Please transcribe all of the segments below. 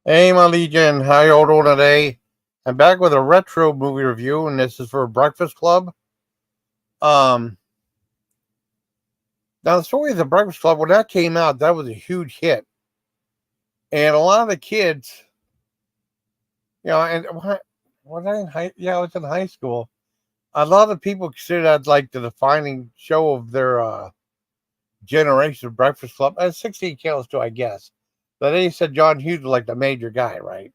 Hey, my Legion, how y'all doing today? I'm back with a retro movie review, and this is for Breakfast Club. Um, Now the story of the Breakfast Club, when that came out, that was a huge hit, and a lot of the kids, and was I in high? Yeah, I was in high school. A lot of people consider that like the defining show of their generation of Breakfast Club. And 16 Candles too, I guess. But they said John Hughes was like the major guy, right?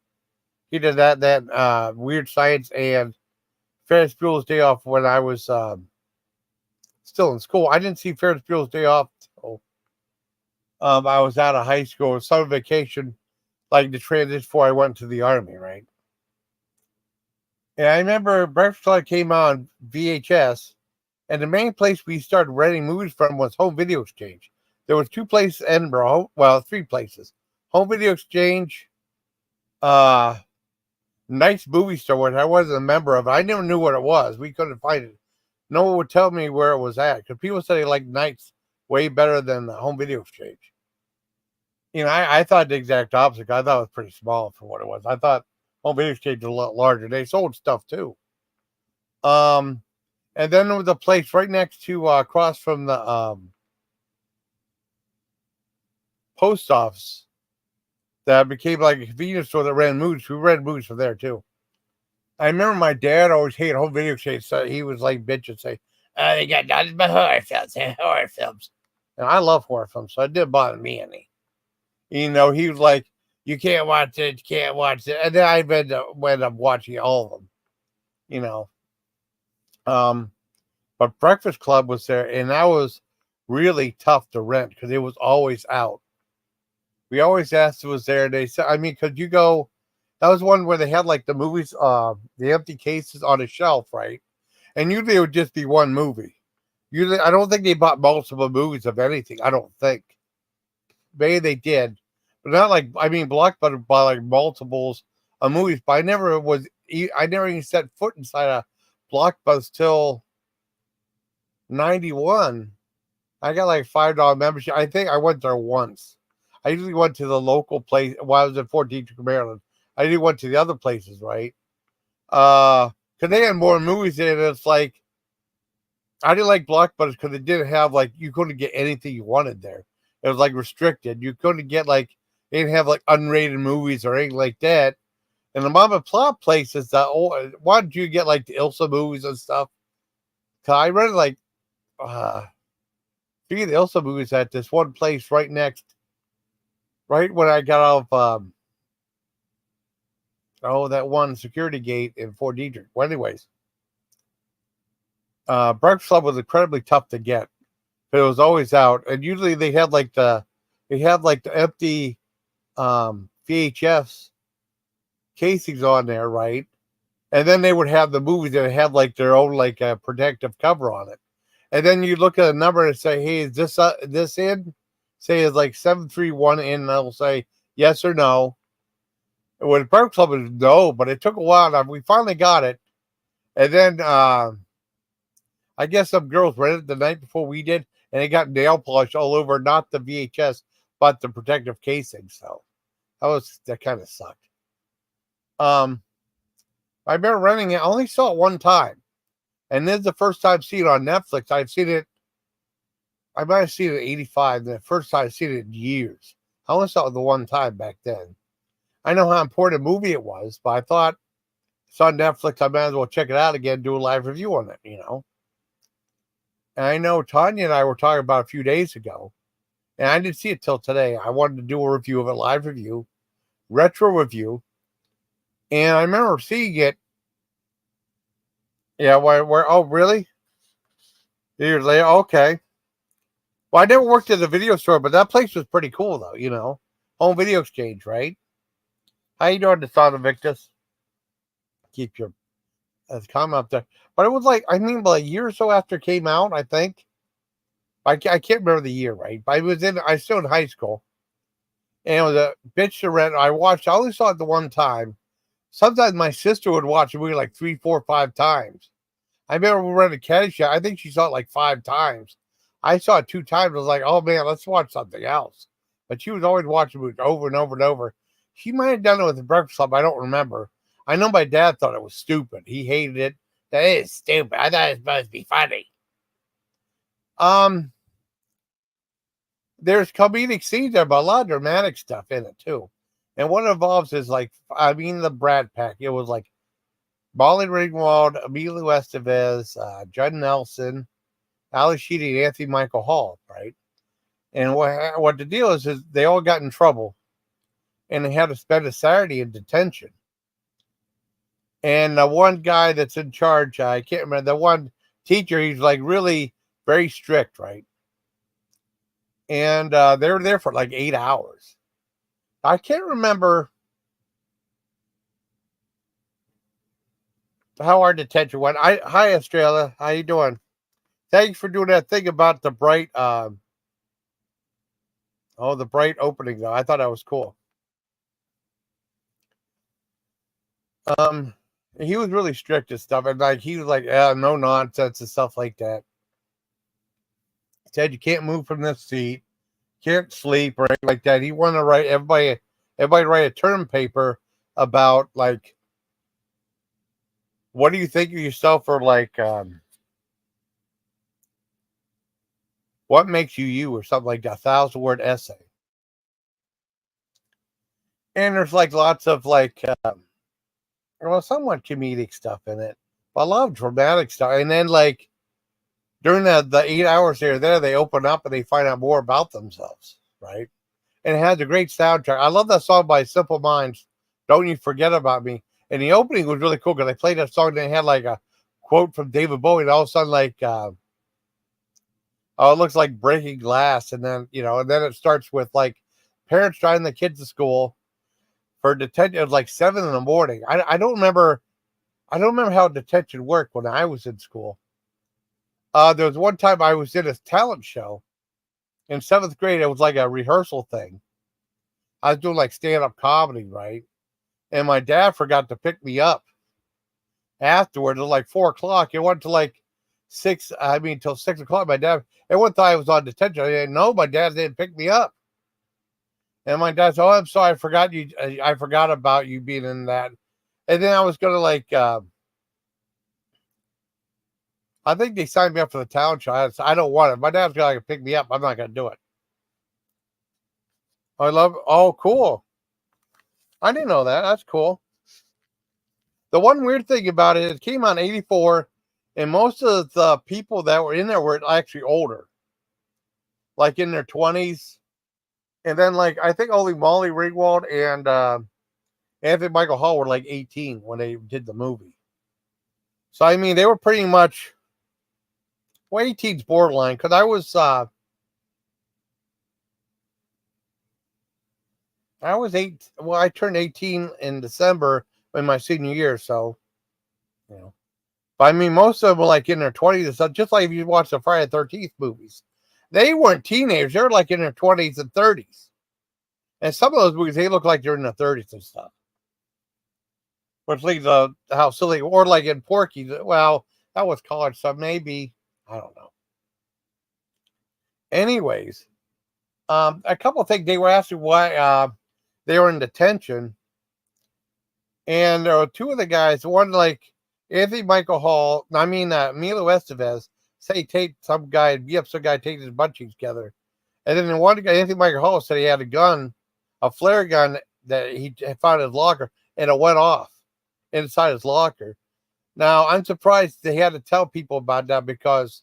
He did that Weird Science and Ferris Bueller's Day Off when I was still in school. I didn't see Ferris Bueller's Day Off till I was out of high school, summer vacation, like the transition before I went to the army, right? And I remember Breakfast Club came on VHS, and the main place we started renting movies from was Home Video Exchange. There was two places in Edinburgh, well, three places: Home Video Exchange, uh, Nice Movie Store, which I wasn't a member of. I never knew what it was. We couldn't find it. No one would tell me where it was at because people said they liked Nights way better than the Home Video Exchange. I thought the exact opposite. I thought it was pretty small for what it was. I thought Home Video Exchange was a lot larger. They sold stuff too. Um, and then there was a place right next to across from the post office that became like a convenience store that ran movies. We read movies from there too. I remember my dad always hated Home Video Exchange, so he was like bitch and say, "They got nothing but horror films, horror films." And I love horror films, so it didn't bother me any. He was like, "You can't watch it, you can't watch it," and then I went up watching all of them. You know, um, but Breakfast Club was there, and that was really tough to rent because it was always out. We always asked if it was there. They said, I mean, could you go? That was one where they had like the movies, the empty cases on a shelf, right? And usually it would just be one movie. Usually, I don't think they bought multiple movies of anything. I don't think. Maybe they did, but not like I mean, Blockbuster bought like multiples of movies. But I never even set foot inside a Blockbuster till '91. I got like $5 membership. I think I went there once. I usually went to the local place while I was in Fort Detrick, Maryland. I didn't went to the other places, right? Because they had more movies in it. It's like I didn't like Blockbusters because it didn't have like you couldn't get anything you wanted there. It was like restricted. You couldn't get like they didn't have like unrated movies or anything like that. And the mom and pop places that why did you get like the Ilsa movies and stuff? Cause I rented like speaking of the Ilsa movies at this one place right when I got off that one security gate in Fort Detrick. Well, anyways, Breakfast Club was incredibly tough to get. But it was always out, and usually they had like the empty VHS casings on there, right? And then they would have the movies that had like their own like protective cover on it. And then you look at a number and say, "Hey, is this in?" Say it's like 731 in, and they'll say yes or no. With Breakfast Club, it was no, but it took a while. Now we finally got it, and then I guess some girls rented it the night before we did, and it got nail polish all over, not the VHS, but the protective casing. So that kind of sucked. Um, I remember renting it. I only saw it one time, and this is the first time seeing it on Netflix. I've seen it. I might have seen it in '85, and the first time I've seen it in years. I only saw it the one time back then. I know how important a movie it was, but I thought it's on Netflix. I might as well check it out again, do a live review on it. And I know Tanya and I were talking about a few days ago, and I didn't see it till today. I wanted to do a review of it, live review, retro review, and I remember seeing it. Yeah, where? Oh, really? Years later, okay. Well, I never worked at a video store, but that place was pretty cool, though. Home Video Exchange, right? How you doing, Desana Victus? Keep your comment up there. But it was like, I mean, like a year or so after it came out, I think. I can't remember the year, right? But I was still in high school. And it was a bitch to rent. I only saw it the one time. Sometimes my sister would watch a movie like 3, 4, 5 times. I remember we rented Caddyshack. I think she saw it like 5 times. I saw it 2 times. I was like, oh man, let's watch something else. But she was always watching movies over and over and over. She might have done it with the Breakfast Club. I don't remember. I know my dad thought it was stupid. He hated it. That is stupid. I thought it was supposed to be funny. There's comedic scenes there, but a lot of dramatic stuff in it too. And what it involves is like, the Brad Pack. It was like Molly Ringwald, Emilio Estevez, Judd Nelson, Ali Sheedy, and Anthony Michael Hall, right? And what the deal is they all got in trouble, and they had to spend a Saturday in detention. And the one guy that's in charge, I can't remember, the one teacher, he's like really very strict, right? And they were there for like 8 hours. I can't remember how our detention went. Hi, Australia. How you doing? Thanks for doing that thing about the bright, the bright opening, though. I thought that was cool. He was really strict and stuff, and like he was like, no nonsense and stuff like that. He said you can't move from this seat, can't sleep or anything like that. He wanted to write everybody write a term paper about like, what do you think of yourself, or like, what makes you you, or something like that. 1,000-word essay. And there's like lots of like, somewhat comedic stuff in it, but a lot of dramatic stuff. And then like during the 8 hours they're there, they open up and they find out more about themselves, right? And it has a great soundtrack. I love that song by Simple Minds, "Don't You Forget About Me." And the opening was really cool because they played that song and they had like a quote from David Bowie, and all of a sudden like, it looks like breaking glass. And then, and then it starts with like parents driving the kids to school for detention. It was like 7 a.m. I don't remember how detention worked when I was in school. There was one time I was in a talent show in 7th grade. It was like a rehearsal thing. I was doing like stand-up comedy, right? And my dad forgot to pick me up afterwards. It was like 4:00. It went to like till 6:00. My dad, everyone thought I was on detention. I didn't know. My dad didn't pick me up. And my dad said, "Oh, I'm sorry. I forgot you. I forgot about you being in that." And then I was going to like, I think they signed me up for the talent show. I don't want it. My dad's going to pick me up. I'm not going to do it. Oh, cool. I didn't know that. That's cool. The one weird thing about it came out in 1984, and most of the people that were in there were actually older, like in their 20s. And then, like, I think only Molly Ringwald and Anthony Michael Hall were like 18 when they did the movie. So, I mean, they were pretty much, 18's borderline, because I turned 18 in December in my senior year, so, But I mean, most of them were like in their 20s and stuff, just like if you watch the Friday the 13th movies. They weren't teenagers. They were like in their 20s and 30s. And some of those movies, they look like they're in their 30s and stuff. Which leads to how silly, or like in Porky, well, that was college, so maybe, I don't know. Anyways, a couple of things, they were asking why they were in detention. And there were two of the guys, one like Anthony Michael Hall, Emilio Estevez, say some guy takes his butt cheeks together. And then one guy, Anthony Michael Hall, said he had a gun, a flare gun that he found in his locker, and it went off inside his locker. Now, I'm surprised they had to tell people about that, because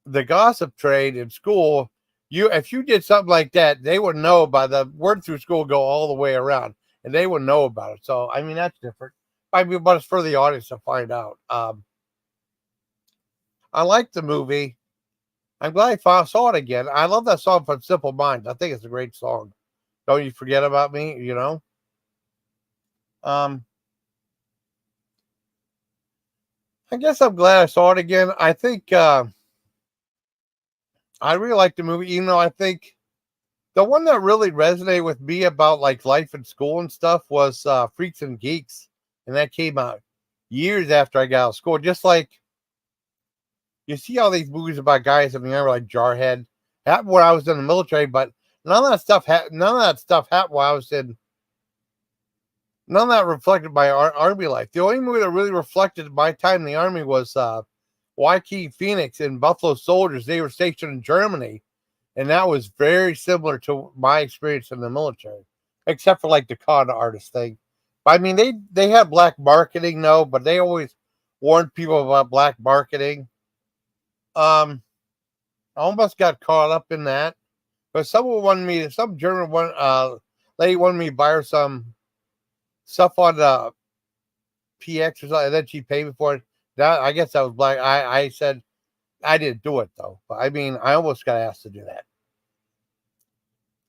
the gossip trade in school, if you did something like that, they would know. By the word through school go all the way around, and they would know about it. So, I mean, that's different. But it's for the audience to find out. I like the movie. I'm glad I saw it again. I love that song from Simple Minds. I think it's a great song. Don't You Forget About Me, I guess I'm glad I saw it again. I think I really like the movie, even though I think the one that really resonated with me about like life in school and stuff was Freaks and Geeks. And that came out years after I got out of school. Just like you see all these movies about guys in the army, like Jarhead. Happened when I was in the military, but None of that stuff happened while I was in. None of that reflected my army life. The only movie that really reflected my time in the army was Joaquin Phoenix in Buffalo Soldiers. They were stationed in Germany, and that was very similar to my experience in the military, except for like the con artist thing. But I mean, they had black marketing, no, but they always warned people about black marketing. I almost got caught up in that, but some German lady wanted me to buy her some stuff on the PX or something, and then she paid me for it. That I guess that was black. I said I didn't do it though. But I mean, I almost got asked to do that.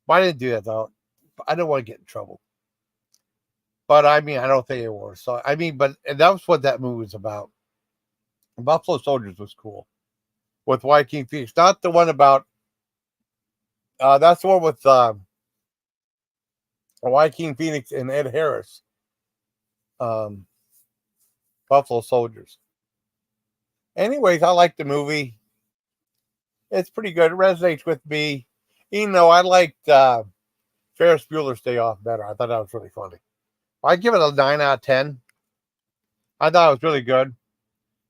But I didn't do that though. I don't want to get in trouble. But I mean, I don't think it was. So I mean, but that was what that movie was about. Buffalo Soldiers was cool with Joaquin Phoenix, not the one about. That's the one with Joaquin Phoenix and Ed Harris. Um, Buffalo Soldiers. Anyways, I like the movie. It's pretty good. It resonates with me. Even though I liked Ferris Bueller's Day Off better. I thought that was really funny. I give it a 9 out of 10. I thought it was really good.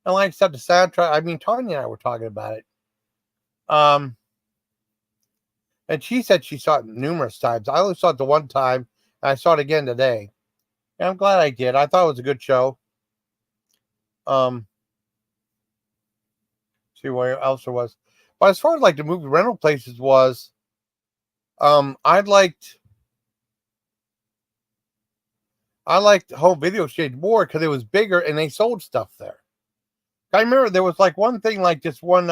And like I said, the soundtrack, I mean, Tanya and I were talking about it. And she said she saw it numerous times. I only saw it the one time, and I saw it again today. And I'm glad I did. I thought it was a good show. See what else there was. But as far as like the movie rental places was, I liked Home Video Exchange more because it was bigger and they sold stuff there. I remember there was like one thing, like this one.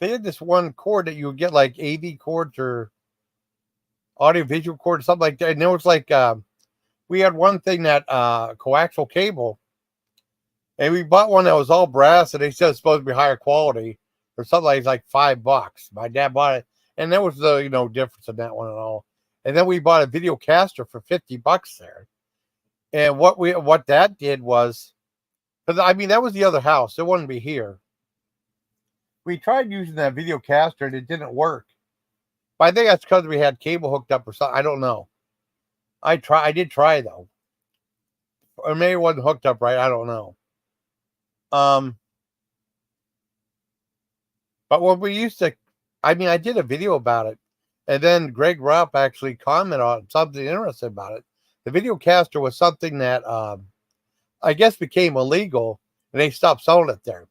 They had this one cord that you would get like AV cords or audio-visual cords, something like that. And there was like we had one thing that coaxial cable, and we bought one that was all brass, and they said it's supposed to be higher quality or something like $5. My dad bought it, and there was the difference in that one and all. And then we bought a video caster for $50 there. And what that did was, because I mean that was the other house, it wouldn't be here. We tried using that video caster and it didn't work. But I think that's because we had cable hooked up or something. I don't know. I did try though. Or maybe it wasn't hooked up right. I don't know. But when we used to, I mean, I did a video about it. And then Greg Rupp actually commented on something interesting about it. The video caster was something that I guess became illegal and they stopped selling it there.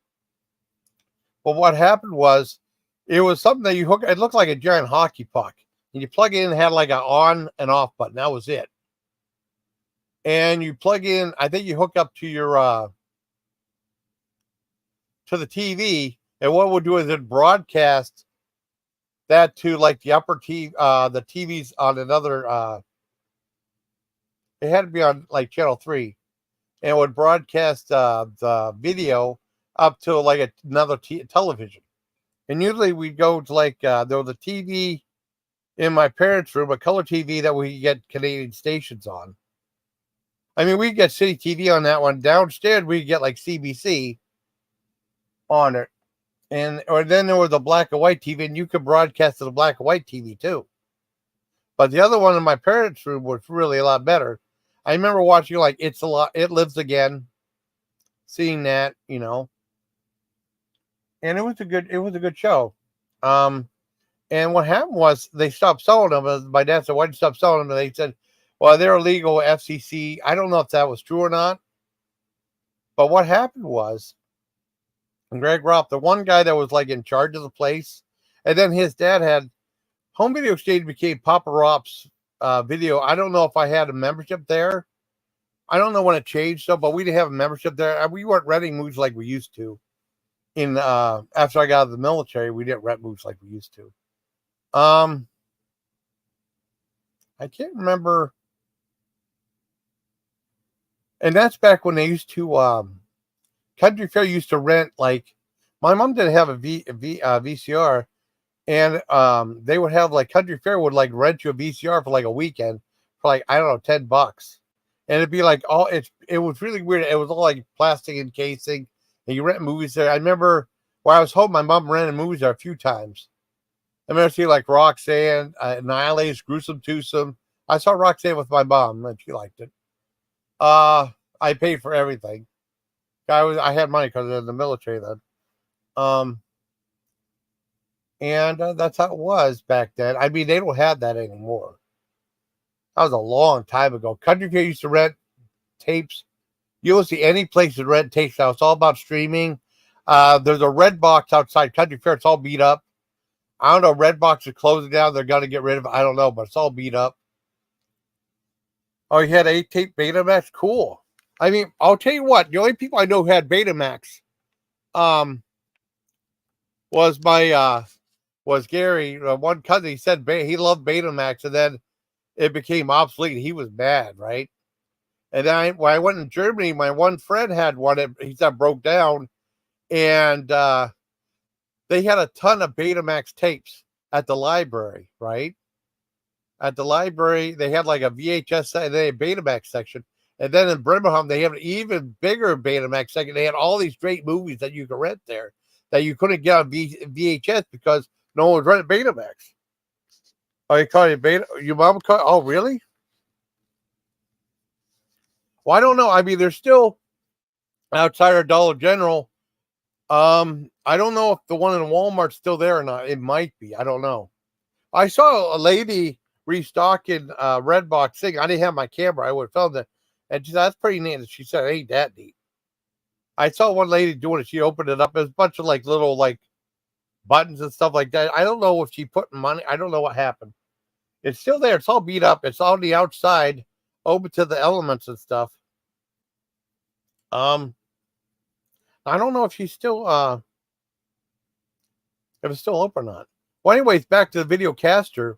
But what happened was it was something that you hook, it looked like a giant hockey puck. And you plug it in, and had like an on and off button. That was it. And you plug in, I think you hook up to your to the TV, and what we'll do is it broadcast that to like the upper TV, the TVs on another. It had to be on like channel 3, and it would broadcast the video up to like another television. And usually we'd go to like there was a TV in my parents' room, a color TV that we get Canadian stations on. I mean, we get City TV on that one. Downstairs, we get like CBC on it. Or then there was a black and white TV, and you could broadcast to the black and white TV too. But the other one in my parents' room was really a lot better. I remember watching like It Lives Again, seeing that, and it was a good show. And what happened was they stopped selling them. My dad said, "Why did you stop selling them?" And they said, "Well, they're illegal, FCC." I don't know if that was true or not. But what happened was, Greg Rupp, the one guy that was like in charge of the place, and then his dad had Home Video Exchange became Papa Rupp's video. I don't know if I had a membership there. I don't know when it changed, though, but we didn't have a membership there. We weren't renting movies like we used to. After I got out of the military, we didn't rent movies like we used to. I can't remember. And that's back when they used to, Country Fair used to rent, like, my mom didn't have a VCR, and they would have, like, Country Fair would, like, rent you a VCR for, like, a weekend for, like, I don't know, $10. And it'd be, like, it was really weird. It was all, like, plastic encasing, and you rent movies there. I remember when I was home, my mom rented movies there a few times. I remember seeing like Roxanne, Annihilate, Gruesome Twosome. I saw Roxanne with my mom, and she liked it. I paid for everything. I had money because I was in the military then. And that's how it was back then. I mean, they don't have that anymore. That was a long time ago. Country Fair used to rent tapes. You don't see any place to rent tapes now. It's all about streaming. There's a Red Box outside Country Fair. It's all beat up. I don't know. Red Box is closing down. They're going to get rid of it. I don't know, but it's all beat up. Oh, you had 8-tape Betamax? Cool. I mean, I'll tell you what. The only people I know who had Betamax was was Gary. One cousin, he said he loved Betamax, and then it became obsolete. He was mad, right? And then when I went in Germany, my one friend had one. He said broke down, and they had a ton of Betamax tapes at the library, right? At the library, they had like a VHS and they had a Betamax section. And then in Birmingham, they have an even bigger Betamax section. They had all these great movies that you could rent there that you couldn't get on VHS because no one was renting Betamax. Oh, you call it Beta? Your mom call? Oh, really? Well, I don't know. I mean, there's still outside of Dollar General. I don't know if the one in Walmart's still there or not. It might be. I don't know. I saw a lady restocking Redbox thing. I didn't have my camera. I would have filmed it. And she said, that's pretty neat. And she said, it ain't that neat. I saw one lady doing it. She opened it up. There's a bunch of like little like buttons and stuff like that. I don't know if she put money. I don't know what happened. It's still there. It's all beat up. It's on the outside, open to the elements and stuff. I don't know if she's still if it's still open or not. Well, anyways, back to the video caster.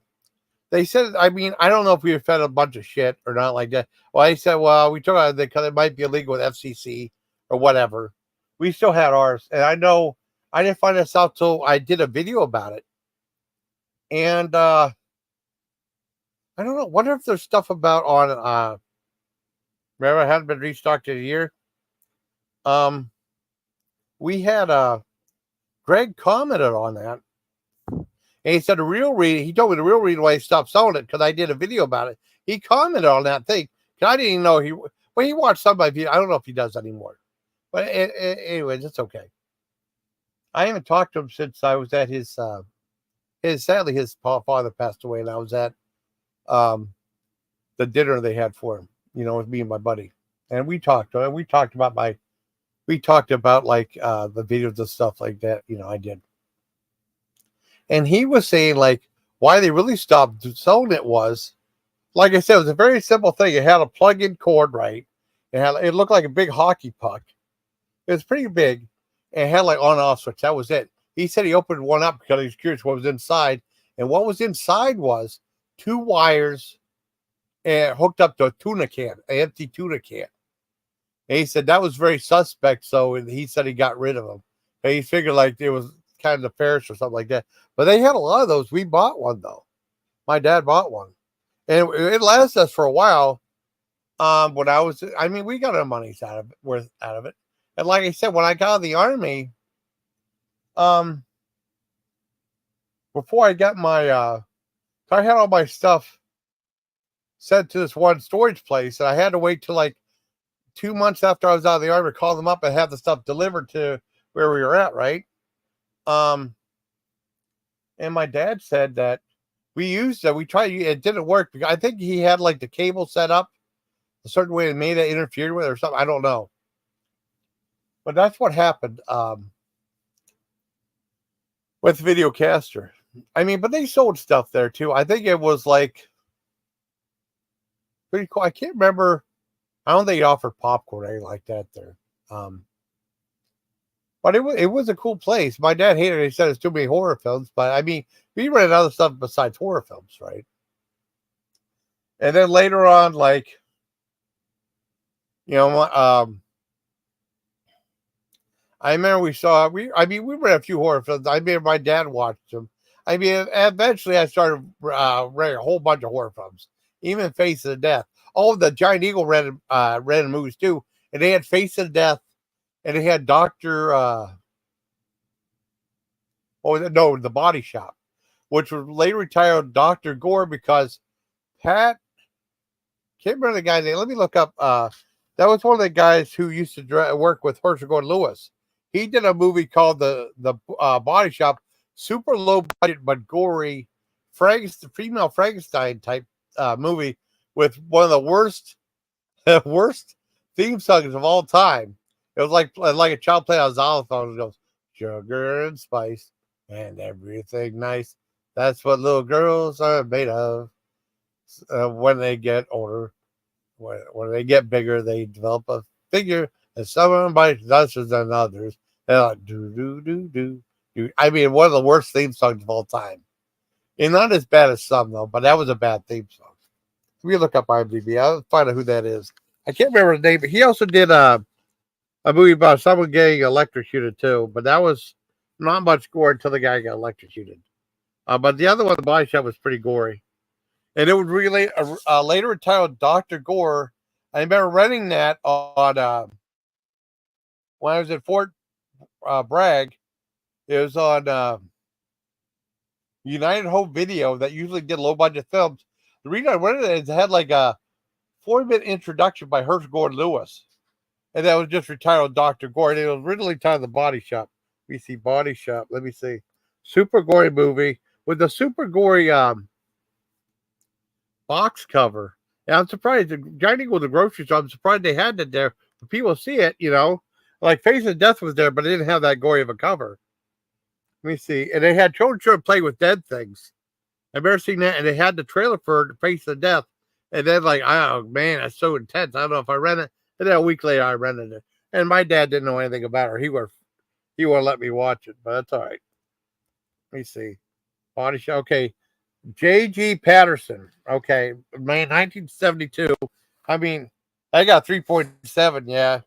They said, I mean, I don't know if we fed a bunch of shit or not like that. Well, I said, well, we took out because it might be illegal with FCC or whatever. We still had ours. And I know I didn't find this out till I did a video about it. And I don't know. Wonder if there's stuff about on remember, I hadn't been restocked in a year. We had Greg commented on that. And he said the real reason, he told me the real reason why he stopped selling it, because I did a video about it. He commented on that thing. I didn't even know he watched some of my video. I don't know if he does anymore. But anyways, it's okay. I haven't talked to him since I was at sadly, his father passed away, and I was at the dinner they had for him, with me and my buddy. And we talked about like the videos and stuff like that, I did. And he was saying, like, why they really stopped selling it was, like I said, it was a very simple thing. It had a plug-in cord, right? It looked like a big hockey puck. It was pretty big. And it had like on and off switch. That was it. He said he opened one up because he was curious what was inside. And what was inside was 2 wires and hooked up to a tuna can, an empty tuna can. And he said that was very suspect. So he said he got rid of them. And he figured like it was kind of nefarious or something like that. But they had a lot of those. We bought one though. My dad bought one, and it lasted us for a while. When we got our money's out of it. And like I said, when I got out of the Army, before I got I had all my stuff sent to this one storage place, and I had to wait till like 2 months after I was out of the Army to call them up and have the stuff delivered to where we were at, right? And my dad said that we tried it didn't work because I think he had like the cable set up a certain way and maybe that interfered with it or something. I don't know. But that's what happened with Videocaster. I mean, but they sold stuff there too. I think it was like pretty cool. I can't remember. I don't think he offered popcorn or anything like that there. But it was a cool place. My dad hated it. He said it's too many horror films. But I mean, we rented other stuff besides horror films, right? And then later on, like, I remember we rented a few horror films. I mean, my dad watched them. I mean, eventually I started renting a whole bunch of horror films, even Face of Death. All of the Giant Eagle rented movies too. And they had Face of Death. And it had The Body Shop. which was later retired Dr. Gore because Pat, can't remember the guy's name. Let me look up. That was one of the guys who used to work with Herschel Gordon Lewis. He did a movie called the Body Shop, super low budget but gory, female Frankenstein type movie with one of the worst worst theme songs of all time. It was like a child playing on a xylophone. It goes sugar and spice and everything nice. That's what little girls are made of. When they get older, when they get bigger, they develop a figure, and some of them bite nicer than others. They're like do do do do do. I mean, one of the worst theme songs of all time. And not as bad as some though, but that was a bad theme song. If you look up IMDb, I'll find out who that is. I can't remember the name, but he also did a movie about someone getting electrocuted too, but that was not much gore until the guy got electrocuted. But the other one, the Body Shop, was pretty gory. And it would relate later entitled Dr. Gore. I remember renting that on when I was at Fort Bragg. It was on United Home Video that usually did low budget films. The reason I rented it is it had like a 4-minute introduction by Herschel Gordon Lewis. And that was just retitled Dr. Gore. And it was originally titled The Body Shop. We see Body Shop. Let me see. Super gory movie with the super gory box cover. And I'm surprised. The Giant Eagle, the grocery store, I'm surprised they had that there. But people see it, Like Face of Death was there, but it didn't have that gory of a cover. Let me see. And they had children play with dead things. I've never seen that. And they had the trailer for Face of Death. And then, like, oh, man, that's so intense. I don't know if I rent it. And then a week later, I rented it. And my dad didn't know anything about her. He wouldn't let me watch it, but that's all right. Let me see. Body Shop. Okay. J.G. Patterson. Okay. May 1972. I mean, I got 3.7. Yeah.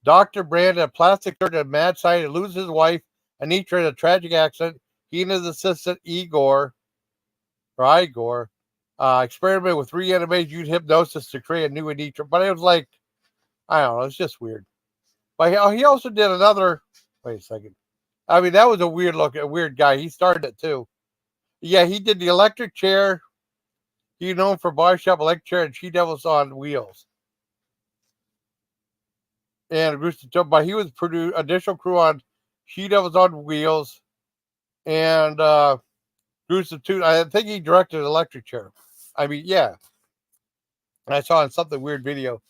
Dr. Brandon, a plastic surgeon, mad scientist, loses his wife, Anitra, in a tragic accident. He and his assistant, Igor, experimented with reanimated using hypnosis to create a new Anitra. But it was like, I don't know, it's just weird. But he also did another. Wait a second. I mean, that was a weird guy. He started it too. Yeah, he did the Electric Chair. He's known for Body Shop, Electric Chair, and She Devils on Wheels. And but he was additional crew on She Devils on Wheels, and Gruesome Tooth. I think he directed Electric Chair. I mean, yeah. I saw in something weird video.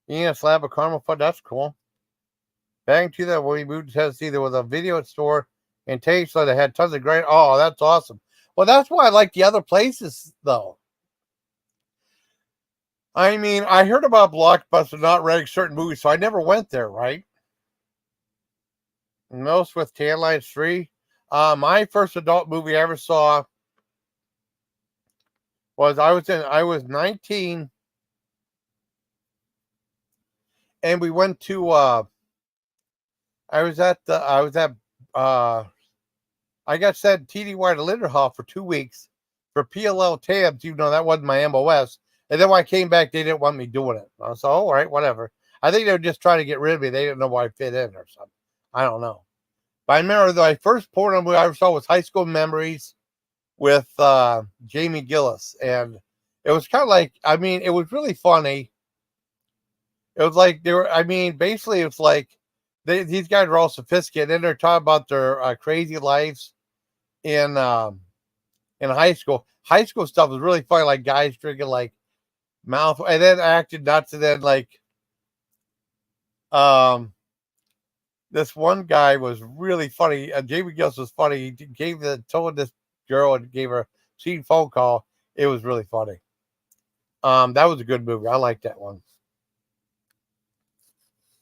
Yeah, Slab of Caramel Fun. That's cool. Back to that when we moved to Tennessee, there was a video store in Taysom that had tons of great. Oh, that's awesome. Well, that's why I like the other places, though. I mean, I heard about Blockbuster not renting certain movies, so I never went there, right? Most with Tan Lines 3. My first adult movie I ever saw was I was 19, and we went to I got sent TDY to Linderhof for 2 weeks for PLL tabs, even though that wasn't my MOS. And then when I came back, they didn't want me doing it. I was like, all right, whatever. I think they were just trying to get rid of me. They didn't know where I fit in or something. I don't know. But I remember my first porno movie I ever saw was High School Memories with Jamie Gillis. And it was kind of like, I mean, it was really funny. It was like basically it's like these guys are all sophisticated and they're talking about their crazy lives in high school. High school stuff was really funny, like guys drinking like mouth and then acting nuts, and then like this one guy was really funny. Jamie Gillis was funny. He told this girl and gave her a scene phone call. It was really funny. That was a good movie. I like that one.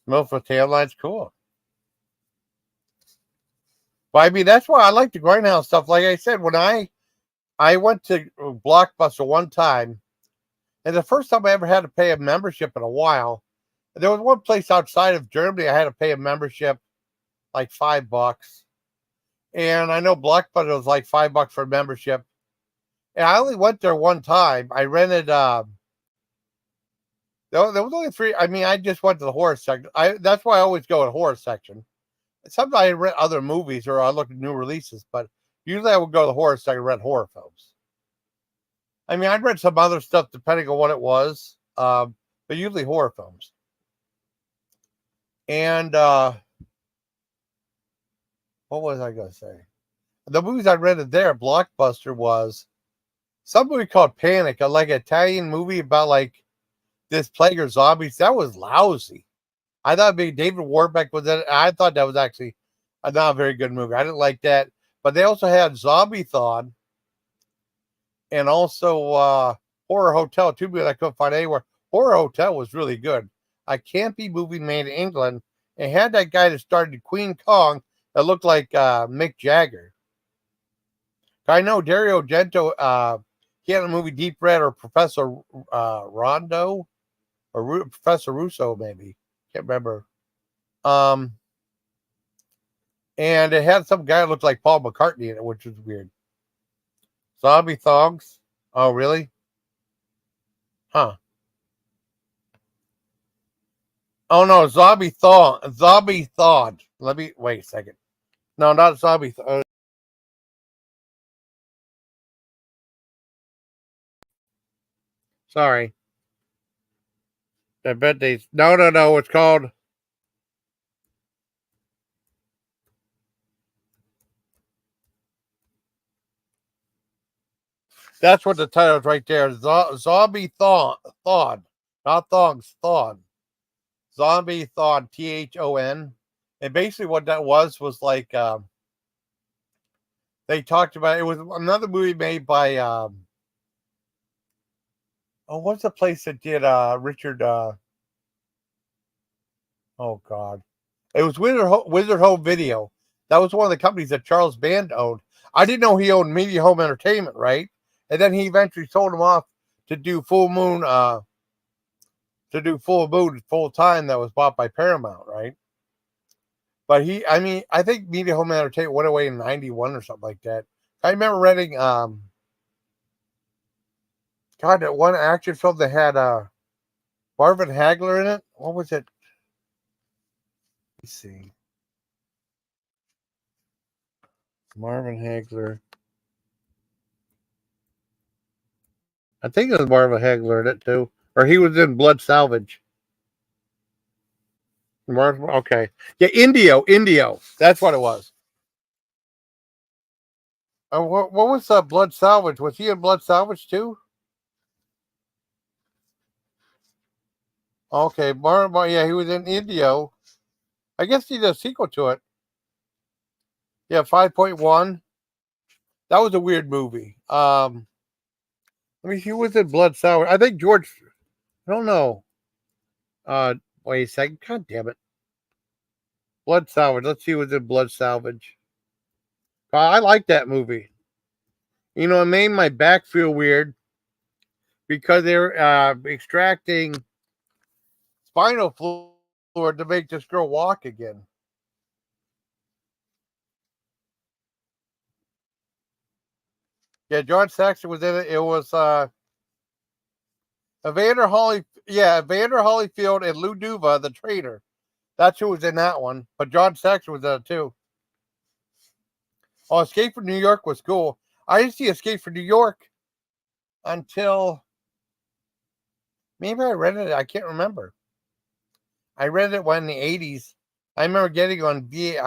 Milk for Tailline's cool. But I mean, that's why I like the Grindhouse stuff. Like I said, when I went to Blockbuster one time, and the first time I ever had to pay a membership in a while, there was one place outside of Germany I had to pay a membership like $5. And I know Blockbuster was like $5 for a membership. And I only went there one time. I rented there was only 3. I mean, I just went to the horror section. That's why I always go to horror section. Sometimes I rent other movies or I look at new releases, but usually I would go to the horror section and rent horror films. I mean, I'd read some other stuff depending on what it was, but usually horror films. And what was I going to say? The movies I rented there, Blockbuster, was some movie called Panic, like an Italian movie about like this plague or zombies. That was lousy. I thought maybe David Warbeck was in it. I thought that was actually not a very good movie. I didn't like that. But they also had Zombie-thon and also Horror Hotel, two movies I couldn't find anywhere. Horror Hotel was really good. A campy movie made in England. It had that guy that started Queen Kong that looked like Mick Jagger. I know Dario Argento, he had a movie Deep Red or Professor Rondo or Professor Russo, maybe. Can't remember. And it had some guy that looked like Paul McCartney in it, which was weird. Zombie Thongs. Oh, really? Huh. Oh, no. Zombie Thong. Zombie Thawed. Let me wait a second. No, not Zombie Thawed. Sorry. I bet they. No. It's called. That's what the title is right there. Zombie Thawed. Not Thongs. Thawed. Zombie Thawed. Thon. And basically what that was like they talked about it was another movie made by what's the place that did Richard oh god. It was Wizard Home Video. That was one of the companies that Charles Band owned. I didn't know he owned Media Home Entertainment, right? And then he eventually sold him off to do Full Moon full time that was bought by Paramount, right? But I think Media Home Entertainment went away in 91 or something like that. I remember renting that one action film that had Marvin Hagler in it. What was it? Let's see. Marvin Hagler. I think it was Marvin Hagler in it too. Or he was in Blood Salvage. Marvin, okay. Yeah, Indio. That's what it was. What was Blood Salvage? Was he in Blood Salvage too? Okay, Marvin, yeah, he was in Indio. I guess he did a sequel to it. Yeah, 5.1. That was a weird movie. Let me see who was in Blood Salvage. I think George. I don't know. Wait a second. God damn it. Blood Salvage. Let's see who was in Blood Salvage. I like that movie. You know, it made my back feel weird because they're extracting spinal fluid to make this girl walk again. Yeah, John Saxon was in it. It was Evander Holyfield and Lou Duva, the traitor. That's who was in that one. But John Saxon was in it too. Oh, Escape from New York was cool. I didn't see Escape from New York until maybe I read it. I can't remember. I read it when in the 80s. I remember getting on DVD,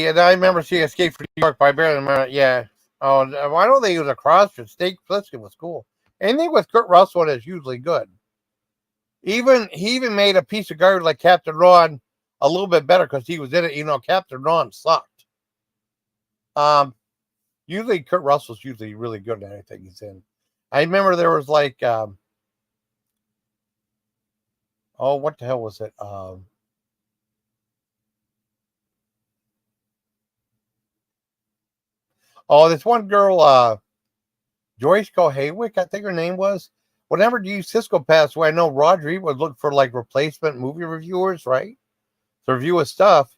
and I remember seeing Escape from New York, but I barely remember it. Yeah. Oh, I don't think it was a CrossFit. Snake Plissken was cool. Anything with Kurt Russell is usually good. He even made a piece of garbage like Captain Ron a little bit better because he was in it. You know, Captain Ron sucked. Usually Kurt Russell's usually really good at anything he's in. I remember there was like, what the hell was it? This one girl, Joyce Haywick, I think her name was. Whenever Siskel passed away, I know Roger would look for like replacement movie reviewers, right? To review his stuff.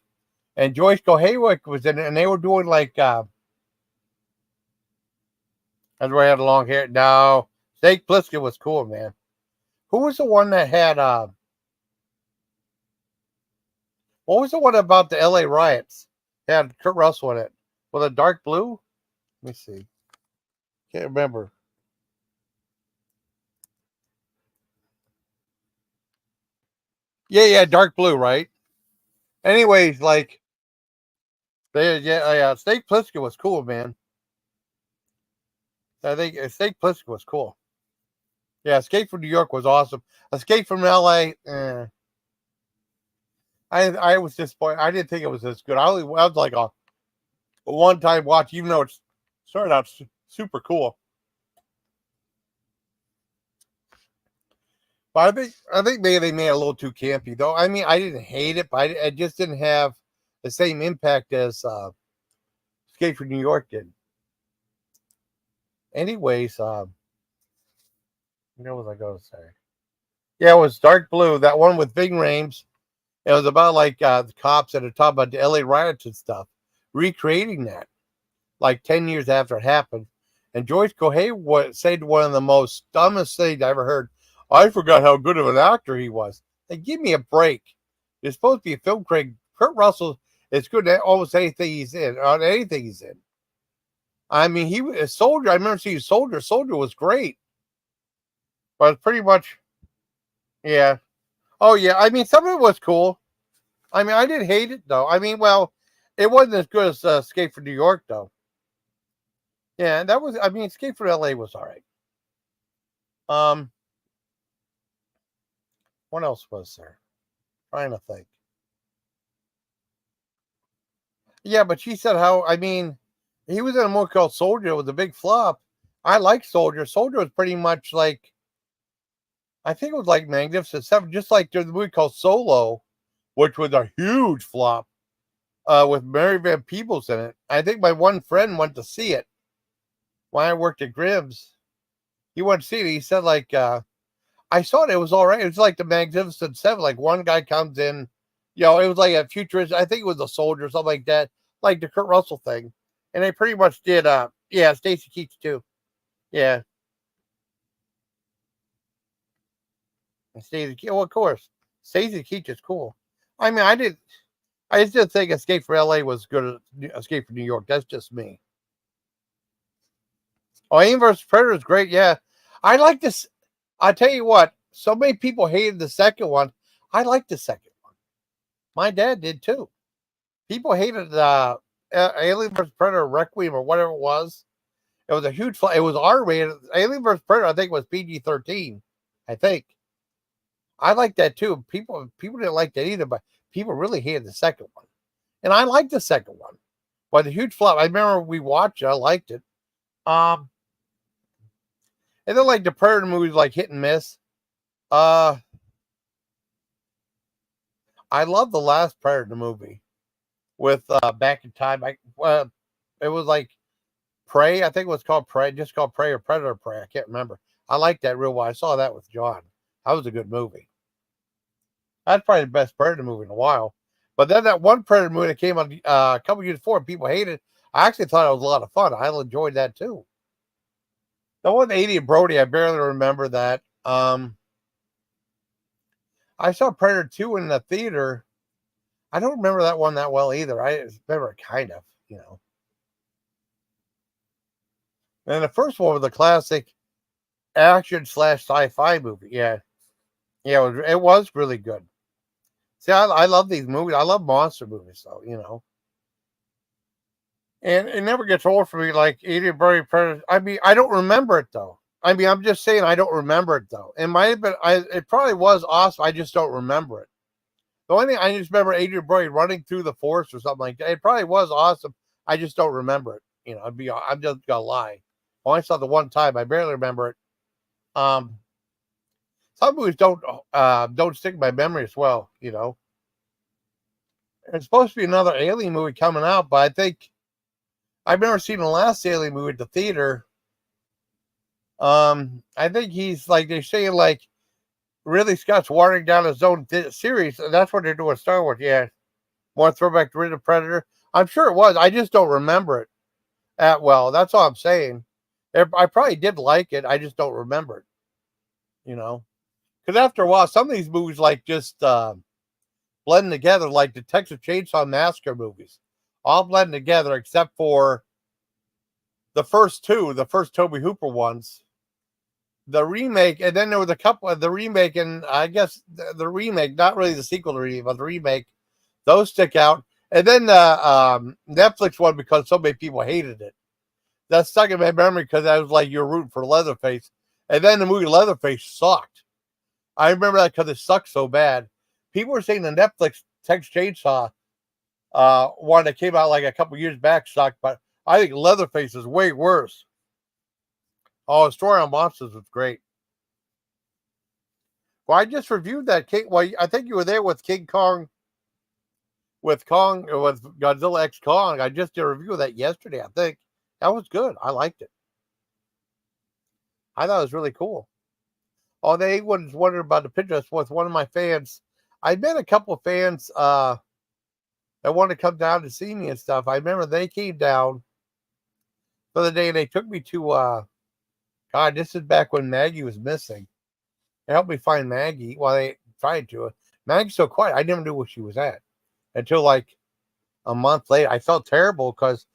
And Joyce Haywick was in it, and they were doing like, that's where I had long hair. No, Snake Plissken was cool, man. Who was the one that had what was the one about the LA riots? Had Kurt Russell in it. Was it Dark Blue? Let me see. Can't remember. Yeah, Dark Blue, right? Anyways, like yeah, Snake Plissken was cool, man. I think Snake Plissken was cool. Yeah, Escape from New York was awesome. Escape from LA, I was disappointed. I didn't think it was as good. I was like a one time watch, even though it started out super cool. But I think maybe they made it a little too campy, though. I mean, I didn't hate it, but it just didn't have the same impact as Escape from New York did. Anyways, what was I going to say? Yeah, it was Dark Blue. That one with Ving Rhames. It was about like the cops that are talking about the LA riots and stuff, recreating that like 10 years after it happened. And Joyce Cohey said one of the most dumbest things I ever heard. I forgot how good of an actor he was. Like, give me a break. You're supposed to be a film critic. Kurt Russell is good at almost anything he's in, on anything he's in. I mean, he was a Soldier. I remember seeing Soldier. Soldier was great. But pretty much, yeah. Oh, yeah. I mean, some of it was cool. I mean, I didn't hate it, though. I mean, well, it wasn't as good as Escape from New York, though. Yeah, that was, I mean, Escape from LA was all right. Um, what else was there? Trying to think. Yeah, but she said how, I mean, he was in a movie called Soldier. It was a big flop. I like Soldier. Soldier was pretty much like, I think it was like Magnificent Seven, just like there's a movie called Solo, which was a huge flop with Mary Van Peebles in it. I think my one friend went to see it when I worked at Grimm's. He went to see it. He said, like, I saw it. It was all right. It was like the Magnificent Seven. Like one guy comes in, it was like a futurist. I think it was a soldier, something like that, like the Kurt Russell thing. And they pretty much did. Yeah, Stacy Keach too. Yeah, and Stacy. Well, of course, Stacy Keach is cool. I mean, I just didn't think Escape from LA was good as Escape from New York. That's just me. Oh, Alien vs. Predator is great. Yeah, I like this. I tell you what, so many people hated the second one. I liked the second one. My dad did too. People hated Alien vs. Predator Requiem or whatever it was. It was a huge. It was R rated. Alien vs. Predator, I think, was PG-13. I think. I like that too. People didn't like that either, but people really hated the second one, and I liked the second one. But the huge flop. I remember we watched it. I liked it. Um, and then like the Predator movies, like hit and miss. Uh, I love the last Predator movie with Back in Time. It was like Prey. I think it was called Prey, just called Prey or Predator Prey. I can't remember. I like that real well. I saw that with John. That was a good movie. That's probably the best Predator movie in a while. But then that one Predator movie that came on a couple years before, and people hated. I actually thought it was a lot of fun. I enjoyed that too. The one Adrien Brody, I barely remember that. I saw Predator 2 in the theater. I don't remember that one that well either. I remember it kind of. And the first one was a classic action / sci-fi movie. Yeah, yeah, it was really good. See, I love these movies. I love monster movies, though. And it never gets old for me. Like Adrien Brody Predator. I mean, I don't remember it though. I mean, I'm just saying I don't remember it though. It might have been. It probably was awesome. I just don't remember it. The only thing I just remember Adrien Brody running through the forest or something like that. It probably was awesome. I just don't remember it. I'm just gonna lie. I only saw the one time. I barely remember it. Um, some movies don't stick in my memory as well. There's supposed to be another Alien movie coming out, but I think I've never seen the last Alien movie at the theater. I think he's like they're saying like Ridley Scott's watering down his own series, and that's what they're doing with Star Wars. Yeah, more throwback to Rid Predator. I'm sure it was. I just don't remember it that well. That's all I'm saying. I probably did like it. I just don't remember it. Because Because after a while, some of these movies like just blend together, like the Texas Chainsaw Massacre movies, all blend together except for the first two, the first Toby Hooper ones. The remake, and then there was a couple of the remake, and I guess the remake, not really the sequel to the remake, but the remake, those stick out. And then the Netflix one, because so many people hated it. That stuck in my memory because I was like, you're rooting for Leatherface. And then the movie Leatherface sucked. I remember that because it sucked so bad. People were saying the Netflix Texas Chainsaw one that came out like a couple years back sucked, but I think Leatherface is way worse. Oh, Story on Monsters was great. Well, I just reviewed that King. Well, I think you were there with King Kong, with Godzilla X Kong. I just did a review of that yesterday. I think that was good. I liked it. I thought it was really cool. Oh, they was wondering about the picture with one of my fans. I met a couple of fans that wanted to come down to see me and stuff. I remember they came down for the day and they took me to God, this is back when Maggie was missing. They helped me find Maggie. Well, they tried to. Maggie's so quiet. I never knew where she was at until like a month later. I felt terrible because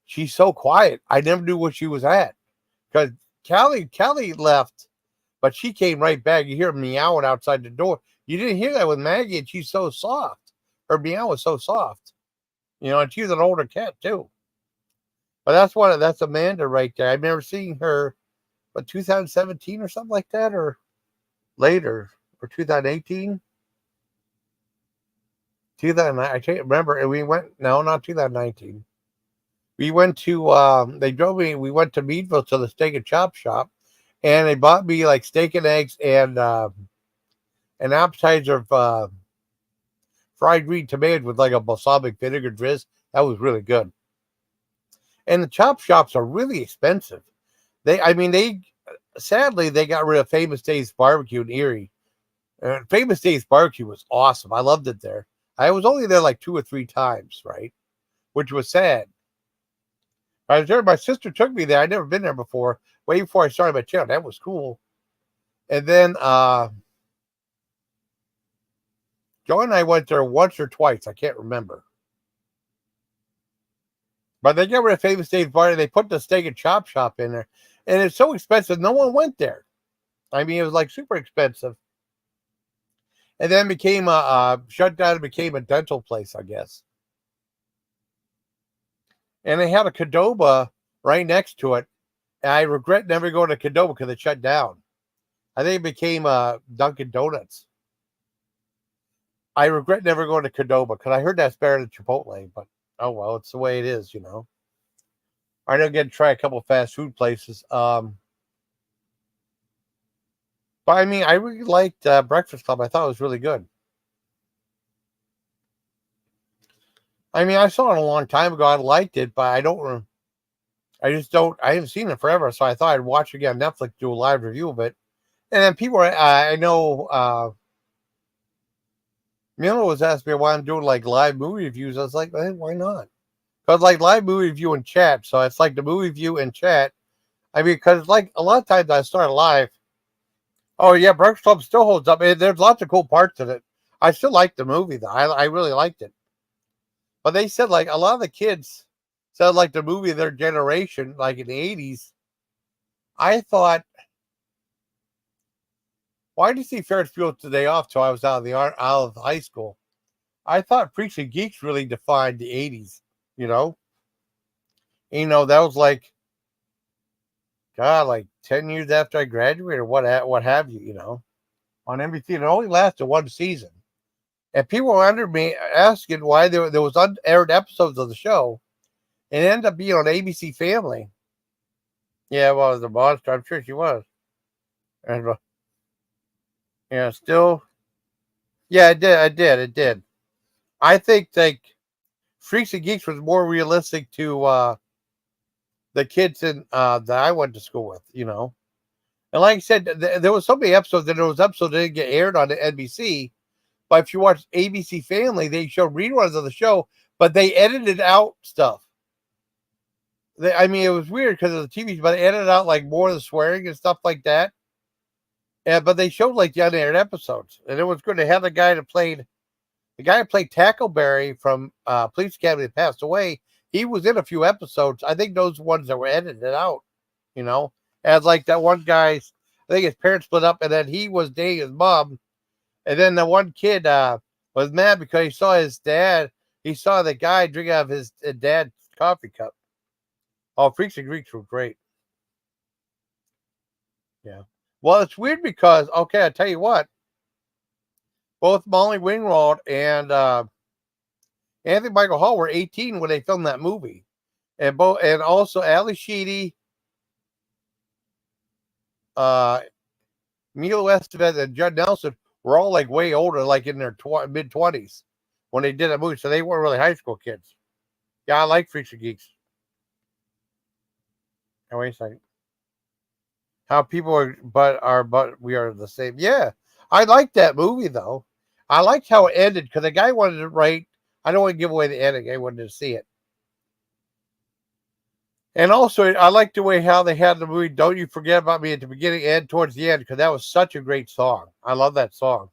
she's so quiet. I never knew where she was at. Because Callie left, but she came right back. You hear her meowing outside the door. You didn't hear that with Maggie, and she's so soft. Her meow was so soft. You know, and she's an older cat too. But that's Amanda right there. I remember seeing her, but 2017 or something like that, or later, or 2018. 2009, I can't remember. And we went, no, not 2019. We went to, they drove me, we went to Meadville to the steak and chop shop, and they bought me like steak and eggs and an appetizer of fried green tomatoes with like a balsamic vinegar drizz. That was really good. And the chop shops are really expensive. Sadly, they got rid of Famous Dave's Barbecue in Erie. Famous Dave's Barbecue was awesome. I loved it there. I was only there like 2 or 3 times, right? Which was sad. I was there. My sister took me there. I'd never been there before. Way before I started my channel. That was cool. And then Joe and I went there once or twice. I can't remember. But they got rid of Famous Dave's Bar and they put the steak and chop shop in there. And it's so expensive, no one went there. I mean, it was like super expensive. And then became shut down and became a dental place, I guess. And they had a Qdoba right next to it. And I regret never going to Qdoba because it shut down. I think it became Dunkin' Donuts. I regret never going to Qdoba because I heard that's better than Chipotle, but oh well, it's the way it is, you know. I don't get to try a couple of fast food places. But I mean, I really liked Breakfast Club. I thought it was really good. I mean, I saw it a long time ago. I liked it, but I don't. I just don't. I haven't seen it forever, so I thought I'd watch it again on Netflix, do a live review of it. And then people, I know, Miller was asking me why I'm doing like live movie reviews. I was like, hey, why not? Because like live movie review and chat, so it's like the movie review and chat. I mean, because like a lot of times I start live. Oh yeah, Breakfast Club still holds up. There's lots of cool parts in it. I still like the movie though. I really liked it. But they said like a lot of the kids said like the movie of their generation, like in the 80s. I thought, why did you see Ferris Bueller's Day Off till I was out of high school? I thought Freaks and Geeks really defined the 80s, you know? You know, that was like, God, like 10 years after I graduated or what have you, you know, on NBC. It only lasted one season. And people were under me asking why there was unaired episodes of the show. And it ended up being on ABC Family. Yeah, well, it was a monster. I'm sure she was. And yeah, still. Yeah, it did. I think like Freaks and Geeks was more realistic to the kids that I went to school with, you know. And like I said, there was so many episodes, and there was episodes that didn't get aired on the NBC. But if you watch ABC Family, they show reruns of the show, but they edited out stuff. I mean, it was weird because of the TV, but they edited out like more of the swearing and stuff like that. but they showed like the unaired episodes, and it was good. They had the guy who played Tackleberry from Police Academy that passed away. He was in a few episodes. I think those ones that were edited out, you know, as like that one guy's. I think his parents split up, and then he was dating his mom, and then the one kid was mad because he saw his dad. He saw the guy drink out of his dad's coffee cup. Oh, Freaks and Greeks were great. Yeah. Well, it's weird because okay, I tell you what, both Molly Ringwald and Anthony Michael Hall were 18 when they filmed that movie, and also Ali Sheedy, uh, Milo Estevez, and Judd Nelson were all like way older, like in their mid 20s when they did that movie, so they weren't really high school kids. Yeah, I like Freaks and Geeks. Oh, wait a second. How people but we are the same. Yeah, I like that movie though. I liked how it ended because the guy wanted it right. I don't want to give away the ending. I wanted to see it. And also, I like the way how they had the movie "Don't You Forget About Me" at the beginning and towards the end because that was such a great song. I love that song.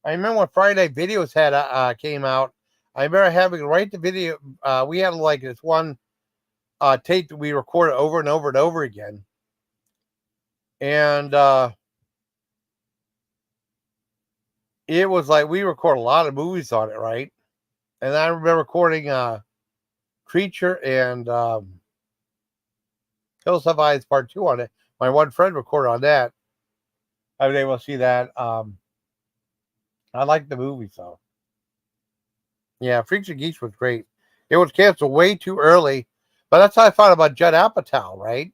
I remember when Friday Night Videos had came out. I remember having right the video. We had like this one tape that we recorded over and over and over again, and it was like we record a lot of movies on it, right? And I remember recording Creature and Hills Have Eyes Part 2 on it. My one friend recorded on that. I was able to see that. I like the movie, so yeah, Freaks and Geeks was great. It was canceled way too early, but that's how I found out about Judd Apatow, right?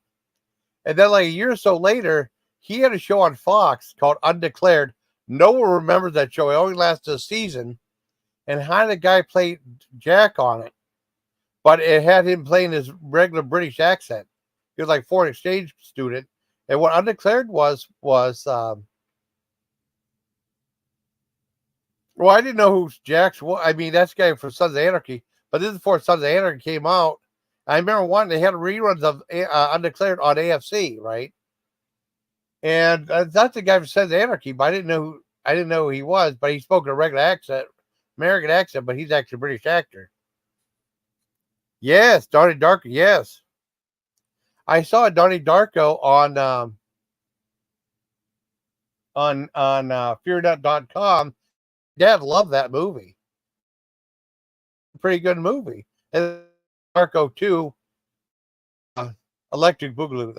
And then like a year or so later, he had a show on Fox called Undeclared. No one remembers that show. It only lasted a season, and how the guy played Jack on it, but it had him playing his regular British accent. He was like foreign exchange student, and what Undeclared was well, I didn't know who Jack's was. I mean, that's the guy from Sons of Anarchy, but this is before Sons of Anarchy came out. I remember one they had reruns of Undeclared on AFC, right? And that's the guy from Sons of Anarchy, but I didn't know who he was, but he spoke in a regular accent, American accent, but he's actually a British actor. Yes, Donnie Darko. Yes, I saw Donnie Darko on fearnut.com. Dad loved that movie. Pretty good movie. And Darko 2, Electric Boogaloo.